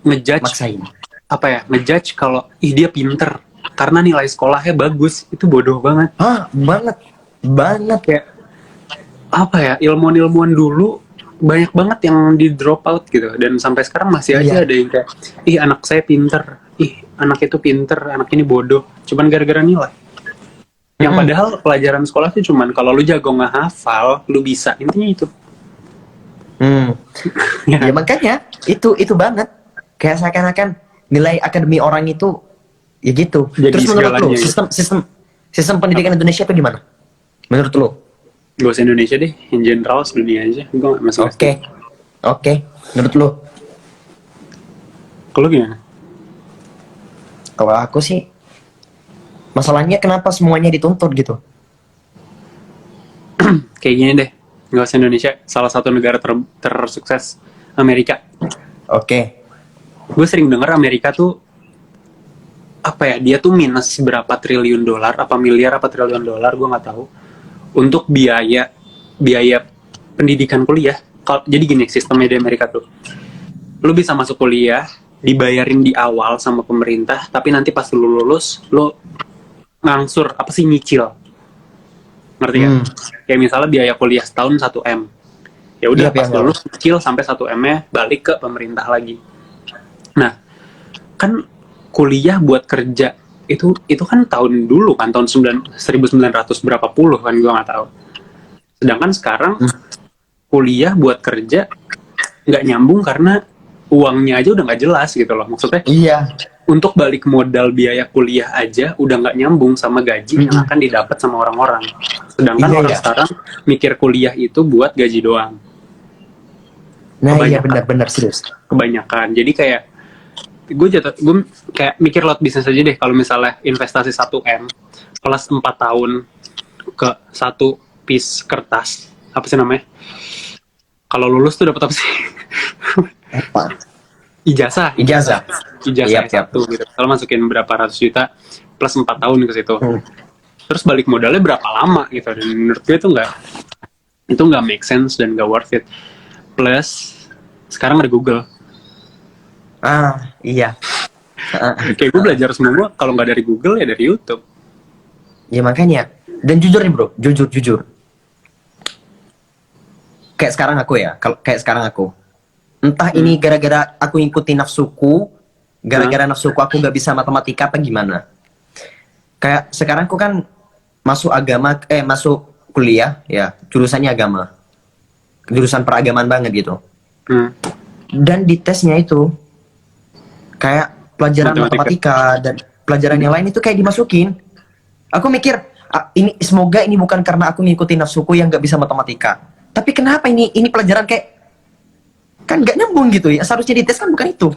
ngejudge Maksain. ngejudge kalau dia pinter karena nilai sekolahnya bagus. Itu bodoh banget. Banget. Kayak ilmuwan-ilmuwan dulu banyak banget yang di drop out gitu, dan sampai sekarang masih aja Iya. ada yang kayak, ih anak saya pinter, ih anak itu pinter, anak ini bodoh, cuman gara-gara nilai. Yang padahal pelajaran sekolah tuh cuman kalau lu jago ngehafal, lu bisa, intinya itu. Ya makanya itu banget. Kayak seakan-akan nilai akademi orang itu ya gitu. Jadi Terus menurut lu segalanya gitu. sistem pendidikan Indonesia itu gimana? Menurut lu? Gak usah Indonesia deh, in general sedunia aja, gue gak masalah. Oke. Menurut lu? Kalau gimana? Kalau aku sih masalahnya kenapa semuanya dituntut gitu? Kayak gini deh, gak usah Indonesia, salah satu negara tersukses, Amerika. Oke. Gue sering denger Amerika tuh dia tuh minus berapa triliun dolar, apa miliar, apa triliun dolar, gue nggak tahu, untuk biaya pendidikan kuliah. Jadi gini sistemnya di Amerika tuh, lu bisa masuk kuliah, dibayarin di awal sama pemerintah, tapi nanti pas lu lulus, lu ngangsur, nyicil. Ngerti kan? Kayak misalnya biaya kuliah setahun 1 M. Ya udah, Iya, pas iya. lulus nyicil sampai 1 M-nya balik ke pemerintah lagi. Nah, kan kuliah buat kerja itu kan tahun dulu kan, tahun 1900 berapa puluh kan, gua nggak tahu. Sedangkan sekarang kuliah buat kerja nggak nyambung karena uangnya aja udah nggak jelas gitu loh. Maksudnya Iya. untuk balik modal biaya kuliah aja udah nggak nyambung sama gaji yang akan didapat sama orang-orang. Sedangkan Iya, orang iya. sekarang mikir kuliah itu buat gaji doang. Nah, iya Kebanyakan. benar serius. Kebanyakan. Jadi kayak gue kayak mikir lot bisnis aja deh, kalau misalnya investasi 1 M plus 4 tahun ke satu piece kertas, apa sih namanya? Kalau lulus tuh dapat apa sih? Apa? Ijazah. Ijazah. Yap. satu gitu. Kalau masukin berapa ratus juta plus 4 tahun ke situ. Terus balik modalnya berapa lama gitu. Dan menurut gue itu nggak make sense dan nggak worth it. Plus sekarang ada Google. Iya. Kayak gue belajar semua kalau nggak dari Google ya dari YouTube. Ya makanya. Dan jujur nih bro, jujur. Kayak sekarang aku. Entah ini gara-gara aku ngikutin nafsuku, gara-gara nafsuku aku nggak bisa matematika apa gimana. Kayak sekarang aku kan masuk kuliah ya, jurusannya agama. Jurusan peragaman banget gitu. Dan di tesnya itu kayak pelajaran matematika dan pelajaran yang lain itu kayak dimasukin. Aku mikir, ini semoga ini bukan karena aku ngikutin nafsuku yang nggak bisa matematika. Tapi kenapa ini pelajaran kayak kan nggak nyambung gitu ya? Seharusnya di tes kan bukan itu.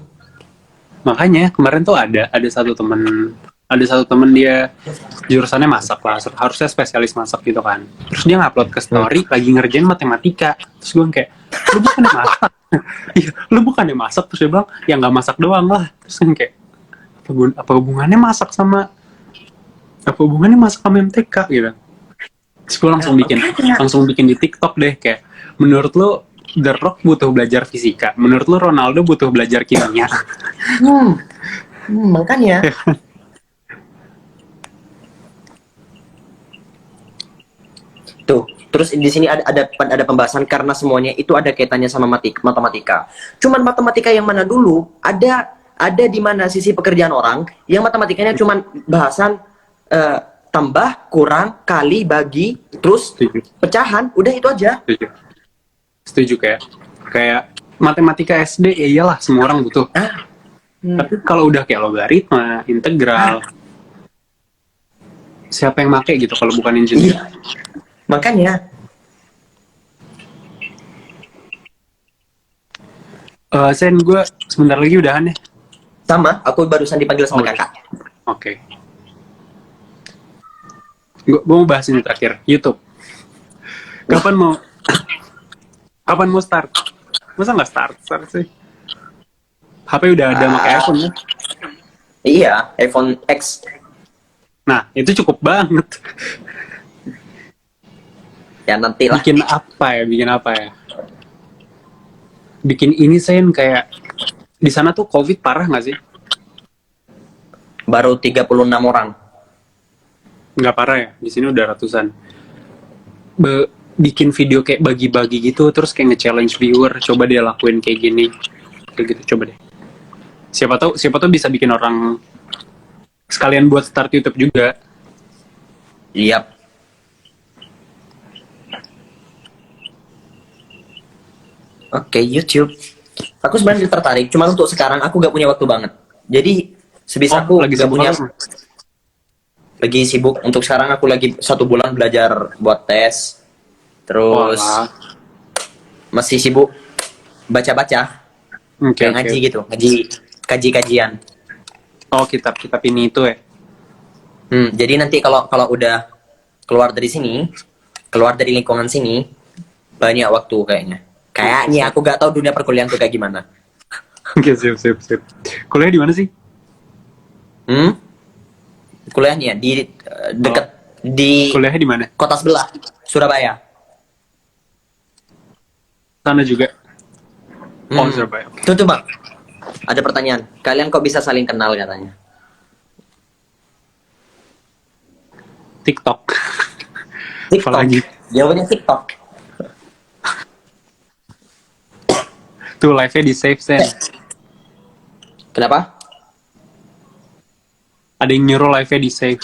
Makanya kemarin tuh ada satu temen dia jurusannya masak lah, harusnya spesialis masak gitu kan. Terus dia ngupload ke story lagi ngerjain matematika. Terus gue kayak, lu bukannya masak? Iya, lu bukannya masak? Terus dia bilang, ya nggak masak doang lah. Terus gue kayak, apa hubungannya masak sama MTK gitu. Terus gue langsung bikin di TikTok deh, kayak menurut lu The Rock butuh belajar fisika, menurut lu Ronaldo butuh belajar kimia. Makanya. Tuh, terus di sini ada pembahasan karena semuanya itu ada kaitannya sama matematika. Cuman matematika yang mana dulu? Ada di mana sisi pekerjaan orang yang matematikanya cuman bahasan tambah, kurang, kali, bagi, terus pecahan, udah itu aja. Setuju kayak matematika SD ya iyalah semua orang butuh. Tapi kalau udah kayak logaritma, integral, siapa yang make gitu kalau bukan engineer? Iya. Makanya Sen, gue sebentar lagi udahan ya. Sama, aku barusan dipanggil sama Oke. kakak. Oke. Gue mau bahas ini terakhir. YouTube. Kapan mau start? Masa nggak start sih? HP udah ada pakai iPhone ya? Iya, iPhone X. Nah, itu cukup banget. Ya nanti lah. Bikin apa ya? Bikin ini Sen, kayak di sana tuh COVID parah nggak sih? Baru 36 orang. Nggak parah ya? Di sini udah ratusan. Bikin video kayak bagi-bagi gitu, terus kayak nge-challenge viewer, coba dia lakuin kayak gini. Kayak gitu, coba deh. Siapa tahu bisa bikin orang sekalian buat start YouTube juga. Yap. Oke, YouTube. Aku sebenarnya tertarik, cuma untuk sekarang aku gak punya waktu banget. Jadi sebisa aku lagi gak sibuk punya. apa? Lagi sibuk. Untuk sekarang aku lagi 1 bulan belajar buat tes. Terus Walah. masih sibuk baca-baca, Oke, kayak ngaji gitu, kajian. Oh, kitab ini itu ya. Jadi nanti kalau udah keluar dari sini, keluar dari lingkungan sini, banyak waktu kayaknya. Kayaknya aku gak tahu dunia perkuliahan tuh kayak gimana. Oke, sip. Kuliah di mana sih? Kuliahnya di dekat di Kuliahnya di mana? kota sebelah, Surabaya. Sana juga. Oh, Surabaya. Oke. Tuh Bang. Ada pertanyaan. Kalian kok bisa saling kenal katanya? TikTok. TikTok. Apalagi? Jawabannya TikTok. Tuh live-nya di save Sen. Kenapa? Ada yang nyuruh live-nya di save.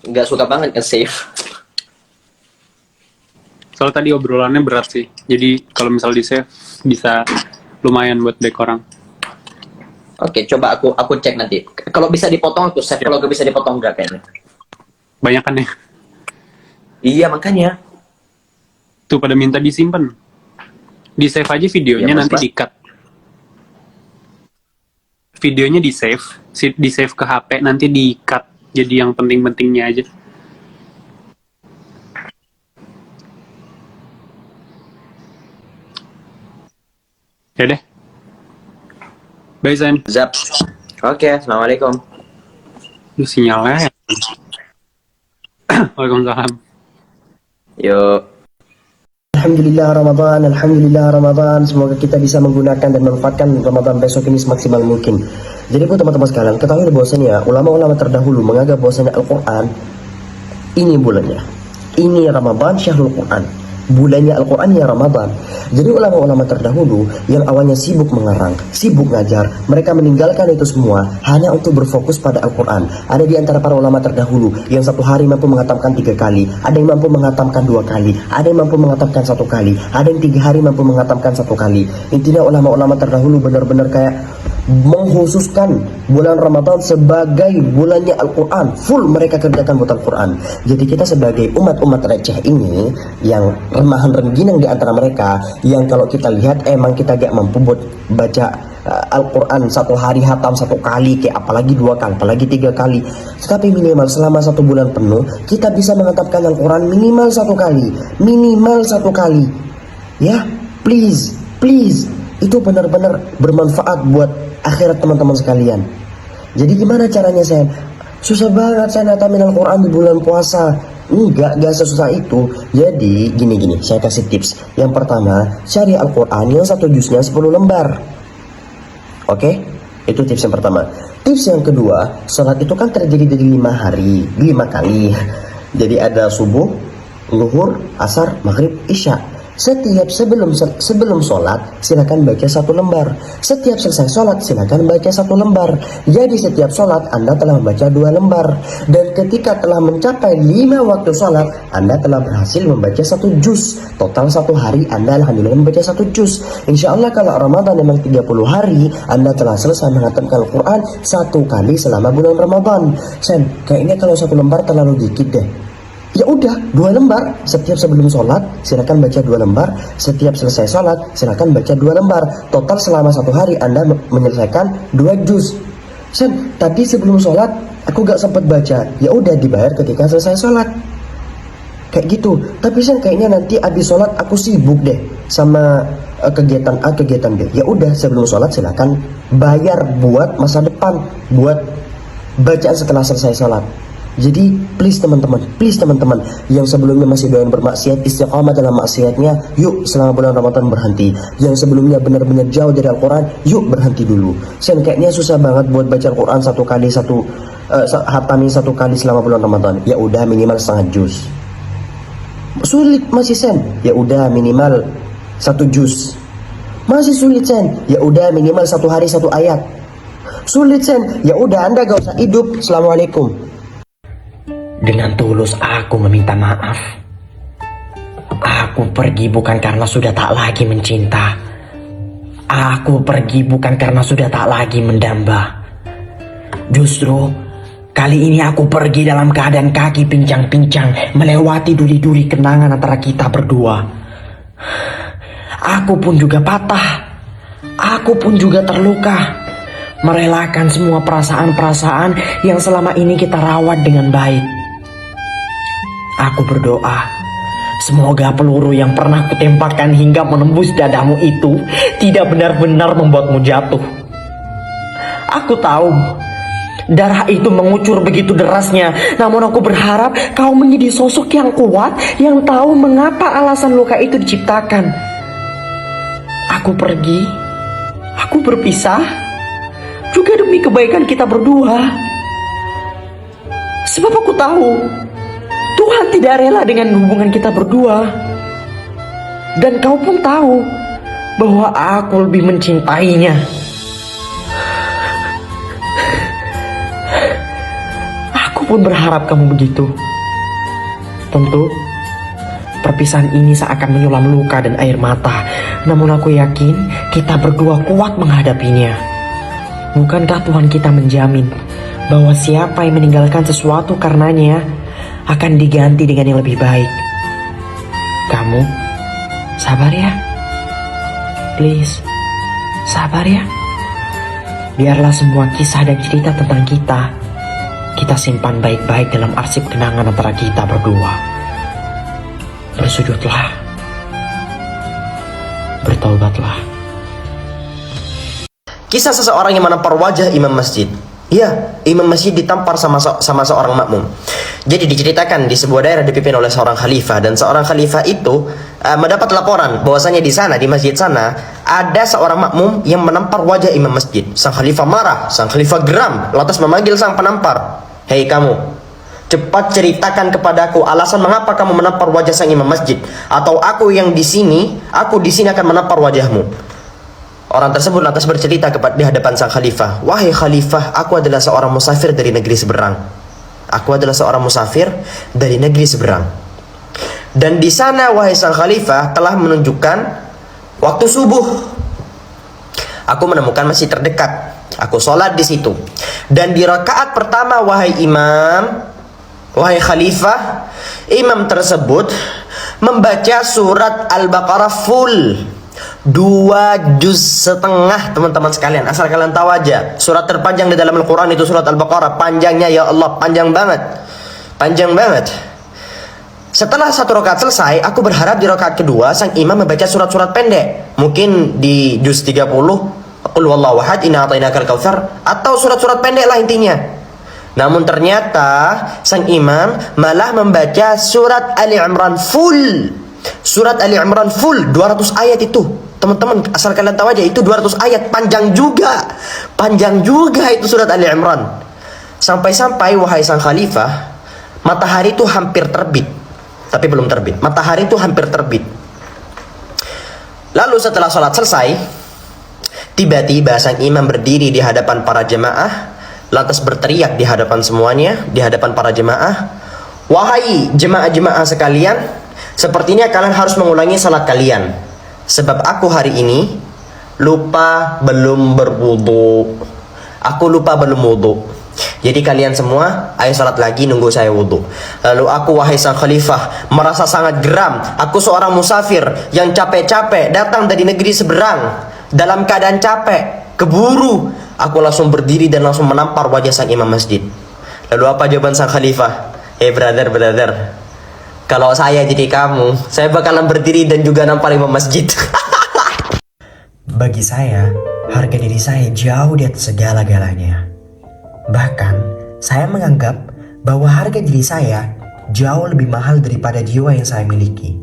Nggak suka banget nge-save. Soalnya tadi obrolannya berat sih. Jadi kalau misal di save bisa lumayan buat back orang. Oke, coba aku cek nanti. Kalau bisa dipotong aku save. Kalau nggak bisa dipotong nggak kayaknya. Banyak kan ya? Iya makanya. Tuh pada minta disimpan. Di save aja videonya, Ya, Mas, nanti Mas. di-cut. Videonya di save ke HP, nanti di-cut. Jadi yang penting-pentingnya aja. Ya deh. Bye Zen. Zap. Oke, assalamualaikum. Lu sinyalnya ya. Waalaikumsalam. Yuk. Alhamdulillah Ramadan. Semoga kita bisa menggunakan dan memanfaatkan Ramadan besok ini semaksimal mungkin. Jadi buat teman-teman sekalian, ketahui bahwasanya ulama-ulama terdahulu menganggap bahwasanya Al-Quran ini bulannya. Ini Ramadan, Syahrul Quran. Bulannya Al-Quran ya Ramadan. Jadi ulama-ulama terdahulu yang awalnya sibuk mengarang, sibuk ngajar, mereka meninggalkan itu semua hanya untuk berfokus pada Al-Quran. Ada di antara para ulama terdahulu yang satu hari mampu menghatamkan 3 kali, ada yang mampu menghatamkan 2 kali, ada yang mampu menghatamkan 1 kali, ada yang 3 hari mampu menghatamkan 1 kali. Intinya ulama-ulama terdahulu benar-benar kayak mengkhususkan bulan Ramadan sebagai bulannya Al-Quran. Full mereka kerjakan buat Al-Quran. Jadi kita sebagai umat-umat receh ini, yang remahan rengginang di antara mereka, yang kalau kita lihat emang kita gak mampu buat baca Al-Quran 1 hari hatam 1 kali, kayak apalagi 2 kali, apalagi 3 kali. Tetapi minimal selama 1 bulan penuh kita bisa mengatapkan Al-Quran minimal 1 kali, minimal 1 kali. Ya, please itu benar-benar bermanfaat buat akhirat teman-teman sekalian. Jadi gimana caranya saya? Susah banget saya ngatamin Al-Quran di bulan puasa. Enggak sesusah itu. Jadi gini, saya kasih tips. Yang pertama, cari Al-Quran yang 1 juznya 10 lembar. Oke? Itu tips yang pertama. Tips yang kedua, sholat itu kan terjadi dari 5 hari, 5 kali. Jadi ada subuh, zuhur, asar, maghrib, isya. Setiap sebelum sholat silakan baca 1 lembar. Setiap selesai sholat silakan baca 1 lembar. Jadi setiap sholat Anda telah membaca 2 lembar. Dan ketika telah mencapai 5 waktu sholat, Anda telah berhasil membaca 1 juz. Total 1 hari Anda alhamdulillah membaca 1 juz. Insya Allah kalau Ramadan memang 30 hari, Anda telah selesai menghatamkan Al-Quran 1 kali selama bulan Ramadan. Sen, kayaknya kalau 1 lembar terlalu dikit deh. Ya udah, 2 lembar. Setiap sebelum sholat, silakan baca 2 lembar. Setiap selesai sholat, silakan baca 2 lembar. Total selama 1 hari Anda menyelesaikan 2 juz. Sen, tadi sebelum sholat, aku gak sempat baca. Ya udah, dibayar ketika selesai sholat. Kayak gitu. Tapi Sen, kayaknya nanti abis sholat aku sibuk deh sama kegiatan A, kegiatan B. Ya udah, sebelum sholat silakan bayar buat masa depan, buat bacaan setelah selesai sholat. Jadi please teman-teman yang sebelumnya masih doyan bermaksiat, istiqamah dalam maksiatnya, yuk selama bulan Ramadan berhenti. Yang sebelumnya benar-benar jauh dari Al-Quran, yuk berhenti dulu. Sen, kayaknya susah banget buat baca Al-Quran hatamin 1 kali selama bulan Ramadan. Ya udah, minimal setengah juz. Sulit masih Sen, ya udah minimal 1 juz. Masih sulit Sen, ya udah minimal 1 hari 1 ayat. Sulit Sen, ya udah Anda gak usah hidup. Assalamualaikum. Dengan tulus aku meminta maaf. Aku pergi bukan karena sudah tak lagi mencinta. Aku pergi bukan karena sudah tak lagi mendamba. Justru kali ini aku pergi dalam keadaan kaki pincang-pincang, melewati duri-duri kenangan antara kita berdua. Aku pun juga patah. Aku pun juga terluka. Merelakan semua perasaan-perasaan yang selama ini kita rawat dengan baik. Aku berdoa, semoga peluru yang pernah kutembakkan hingga menembus dadamu itu tidak benar-benar membuatmu jatuh. Aku tahu darah itu mengucur begitu derasnya, namun aku berharap kau menjadi sosok yang kuat, yang tahu mengapa alasan luka itu diciptakan. Aku pergi, aku berpisah, juga demi kebaikan kita berdua. Sebab aku tahu Tuhan tidak rela dengan hubungan kita berdua. Dan kau pun tahu bahwa aku lebih mencintainya. Aku pun berharap kamu begitu. Tentu perpisahan ini seakan menyulam luka dan air mata, namun aku yakin kita berdua kuat menghadapinya. Bukankah Tuhan kita menjamin bahwa siapa yang meninggalkan sesuatu karenanya akan diganti dengan yang lebih baik? Kamu sabar ya. Please, sabar ya. Biarlah semua kisah dan cerita tentang kita simpan baik-baik dalam arsip kenangan antara kita berdua. Bersujudlah, bertaubatlah. Kisah seseorang yang menampar wajah imam masjid. Ya, imam masjid ditampar sama seorang makmum. Jadi diceritakan di sebuah daerah dipimpin oleh seorang khalifah, dan seorang khalifah itu mendapat laporan bahwasanya di sana, di masjid sana, ada seorang makmum yang menampar wajah imam masjid. Sang khalifah marah, sang khalifah geram, lantas memanggil sang penampar. Hei kamu, cepat ceritakan kepadaku alasan mengapa kamu menampar wajah sang imam masjid, atau aku di sini akan menampar wajahmu. Orang tersebut lantas bercerita di hadapan sang khalifah, wahai khalifah, aku adalah seorang musafir dari negeri seberang. Aku adalah seorang musafir dari negeri seberang. Dan di sana, wahai sang khalifah, telah menunjukkan waktu subuh. Aku menemukan masjid terdekat. Aku sholat di situ. Dan di rakaat pertama, wahai imam, wahai khalifah, imam tersebut membaca surat Al-Baqarah full. 2,5 juz, teman-teman sekalian. Asal kalian tahu aja, surat terpanjang di dalam Al-Quran itu surat Al-Baqarah. Panjangnya ya Allah, panjang banget. Panjang banget. Setelah 1 rakaat selesai, aku berharap di rakaat kedua sang imam membaca surat-surat pendek. Mungkin di juz 30, Qul huwallahu ahad, inna a'tainakal kautsar, atau surat-surat pendek lah intinya. Namun ternyata sang imam malah membaca surat Ali Imran full. Surat Ali Imran full 200 ayat itu. Teman-teman, asal kalian tahu aja, itu 200 ayat, panjang juga. Panjang juga itu surat Ali Imran. Sampai-sampai wahai sang khalifah, matahari itu hampir terbit. Tapi belum terbit. Matahari itu hampir terbit. Lalu setelah sholat selesai, tiba-tiba sang imam berdiri di hadapan para jemaah, lantas berteriak di hadapan semuanya, di hadapan para jemaah, wahai jemaah-jemaah sekalian, sepertinya kalian harus mengulangi salat kalian, sebab aku hari ini lupa belum berwudu. Aku lupa belum wudu. Jadi kalian semua, ayo salat lagi nunggu saya wudhu. Lalu aku, wahai sang khalifah, merasa sangat geram. Aku seorang musafir yang capek-capek datang dari negeri seberang. Dalam keadaan capek, keburu. Aku langsung berdiri dan langsung menampar wajah sang imam masjid. Lalu apa jawaban sang khalifah? Brother, kalau saya jadi kamu, saya bakalan berdiri dan juga nampar imam masjid. Bagi saya, harga diri saya jauh di atas segala-galanya. Bahkan, saya menganggap bahwa harga diri saya jauh lebih mahal daripada jiwa yang saya miliki.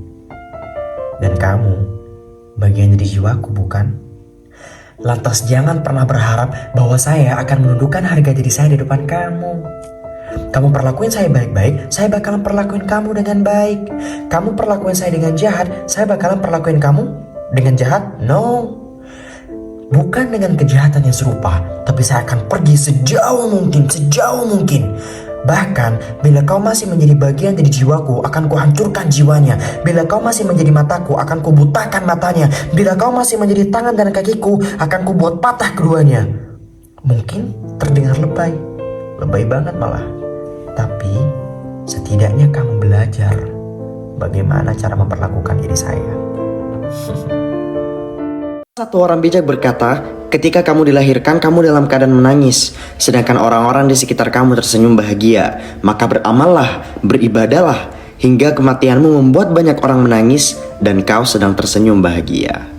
Dan kamu, bagian dari jiwaku bukan? Lantas jangan pernah berharap bahwa saya akan menundukkan harga diri saya di depan kamu. Kamu perlakuin saya baik-baik, saya bakalan perlakuin kamu dengan baik. Kamu perlakuin saya dengan jahat, saya bakalan perlakuin kamu dengan jahat? No. Bukan dengan kejahatan yang serupa, tapi saya akan pergi sejauh mungkin. Bahkan, bila kau masih menjadi bagian dari jiwaku, akan kuhancurkan jiwanya. Bila kau masih menjadi mataku, akan kubutakan matanya. Bila kau masih menjadi tangan dan kakiku, akan kubuat patah keduanya. Mungkin terdengar lebay banget malah. Tapi, setidaknya kamu belajar bagaimana cara memperlakukan diri saya. Satu orang bijak berkata, ketika kamu dilahirkan, kamu dalam keadaan menangis, sedangkan orang-orang di sekitar kamu tersenyum bahagia. Maka beramallah, beribadahlah, hingga kematianmu membuat banyak orang menangis, dan kau sedang tersenyum bahagia.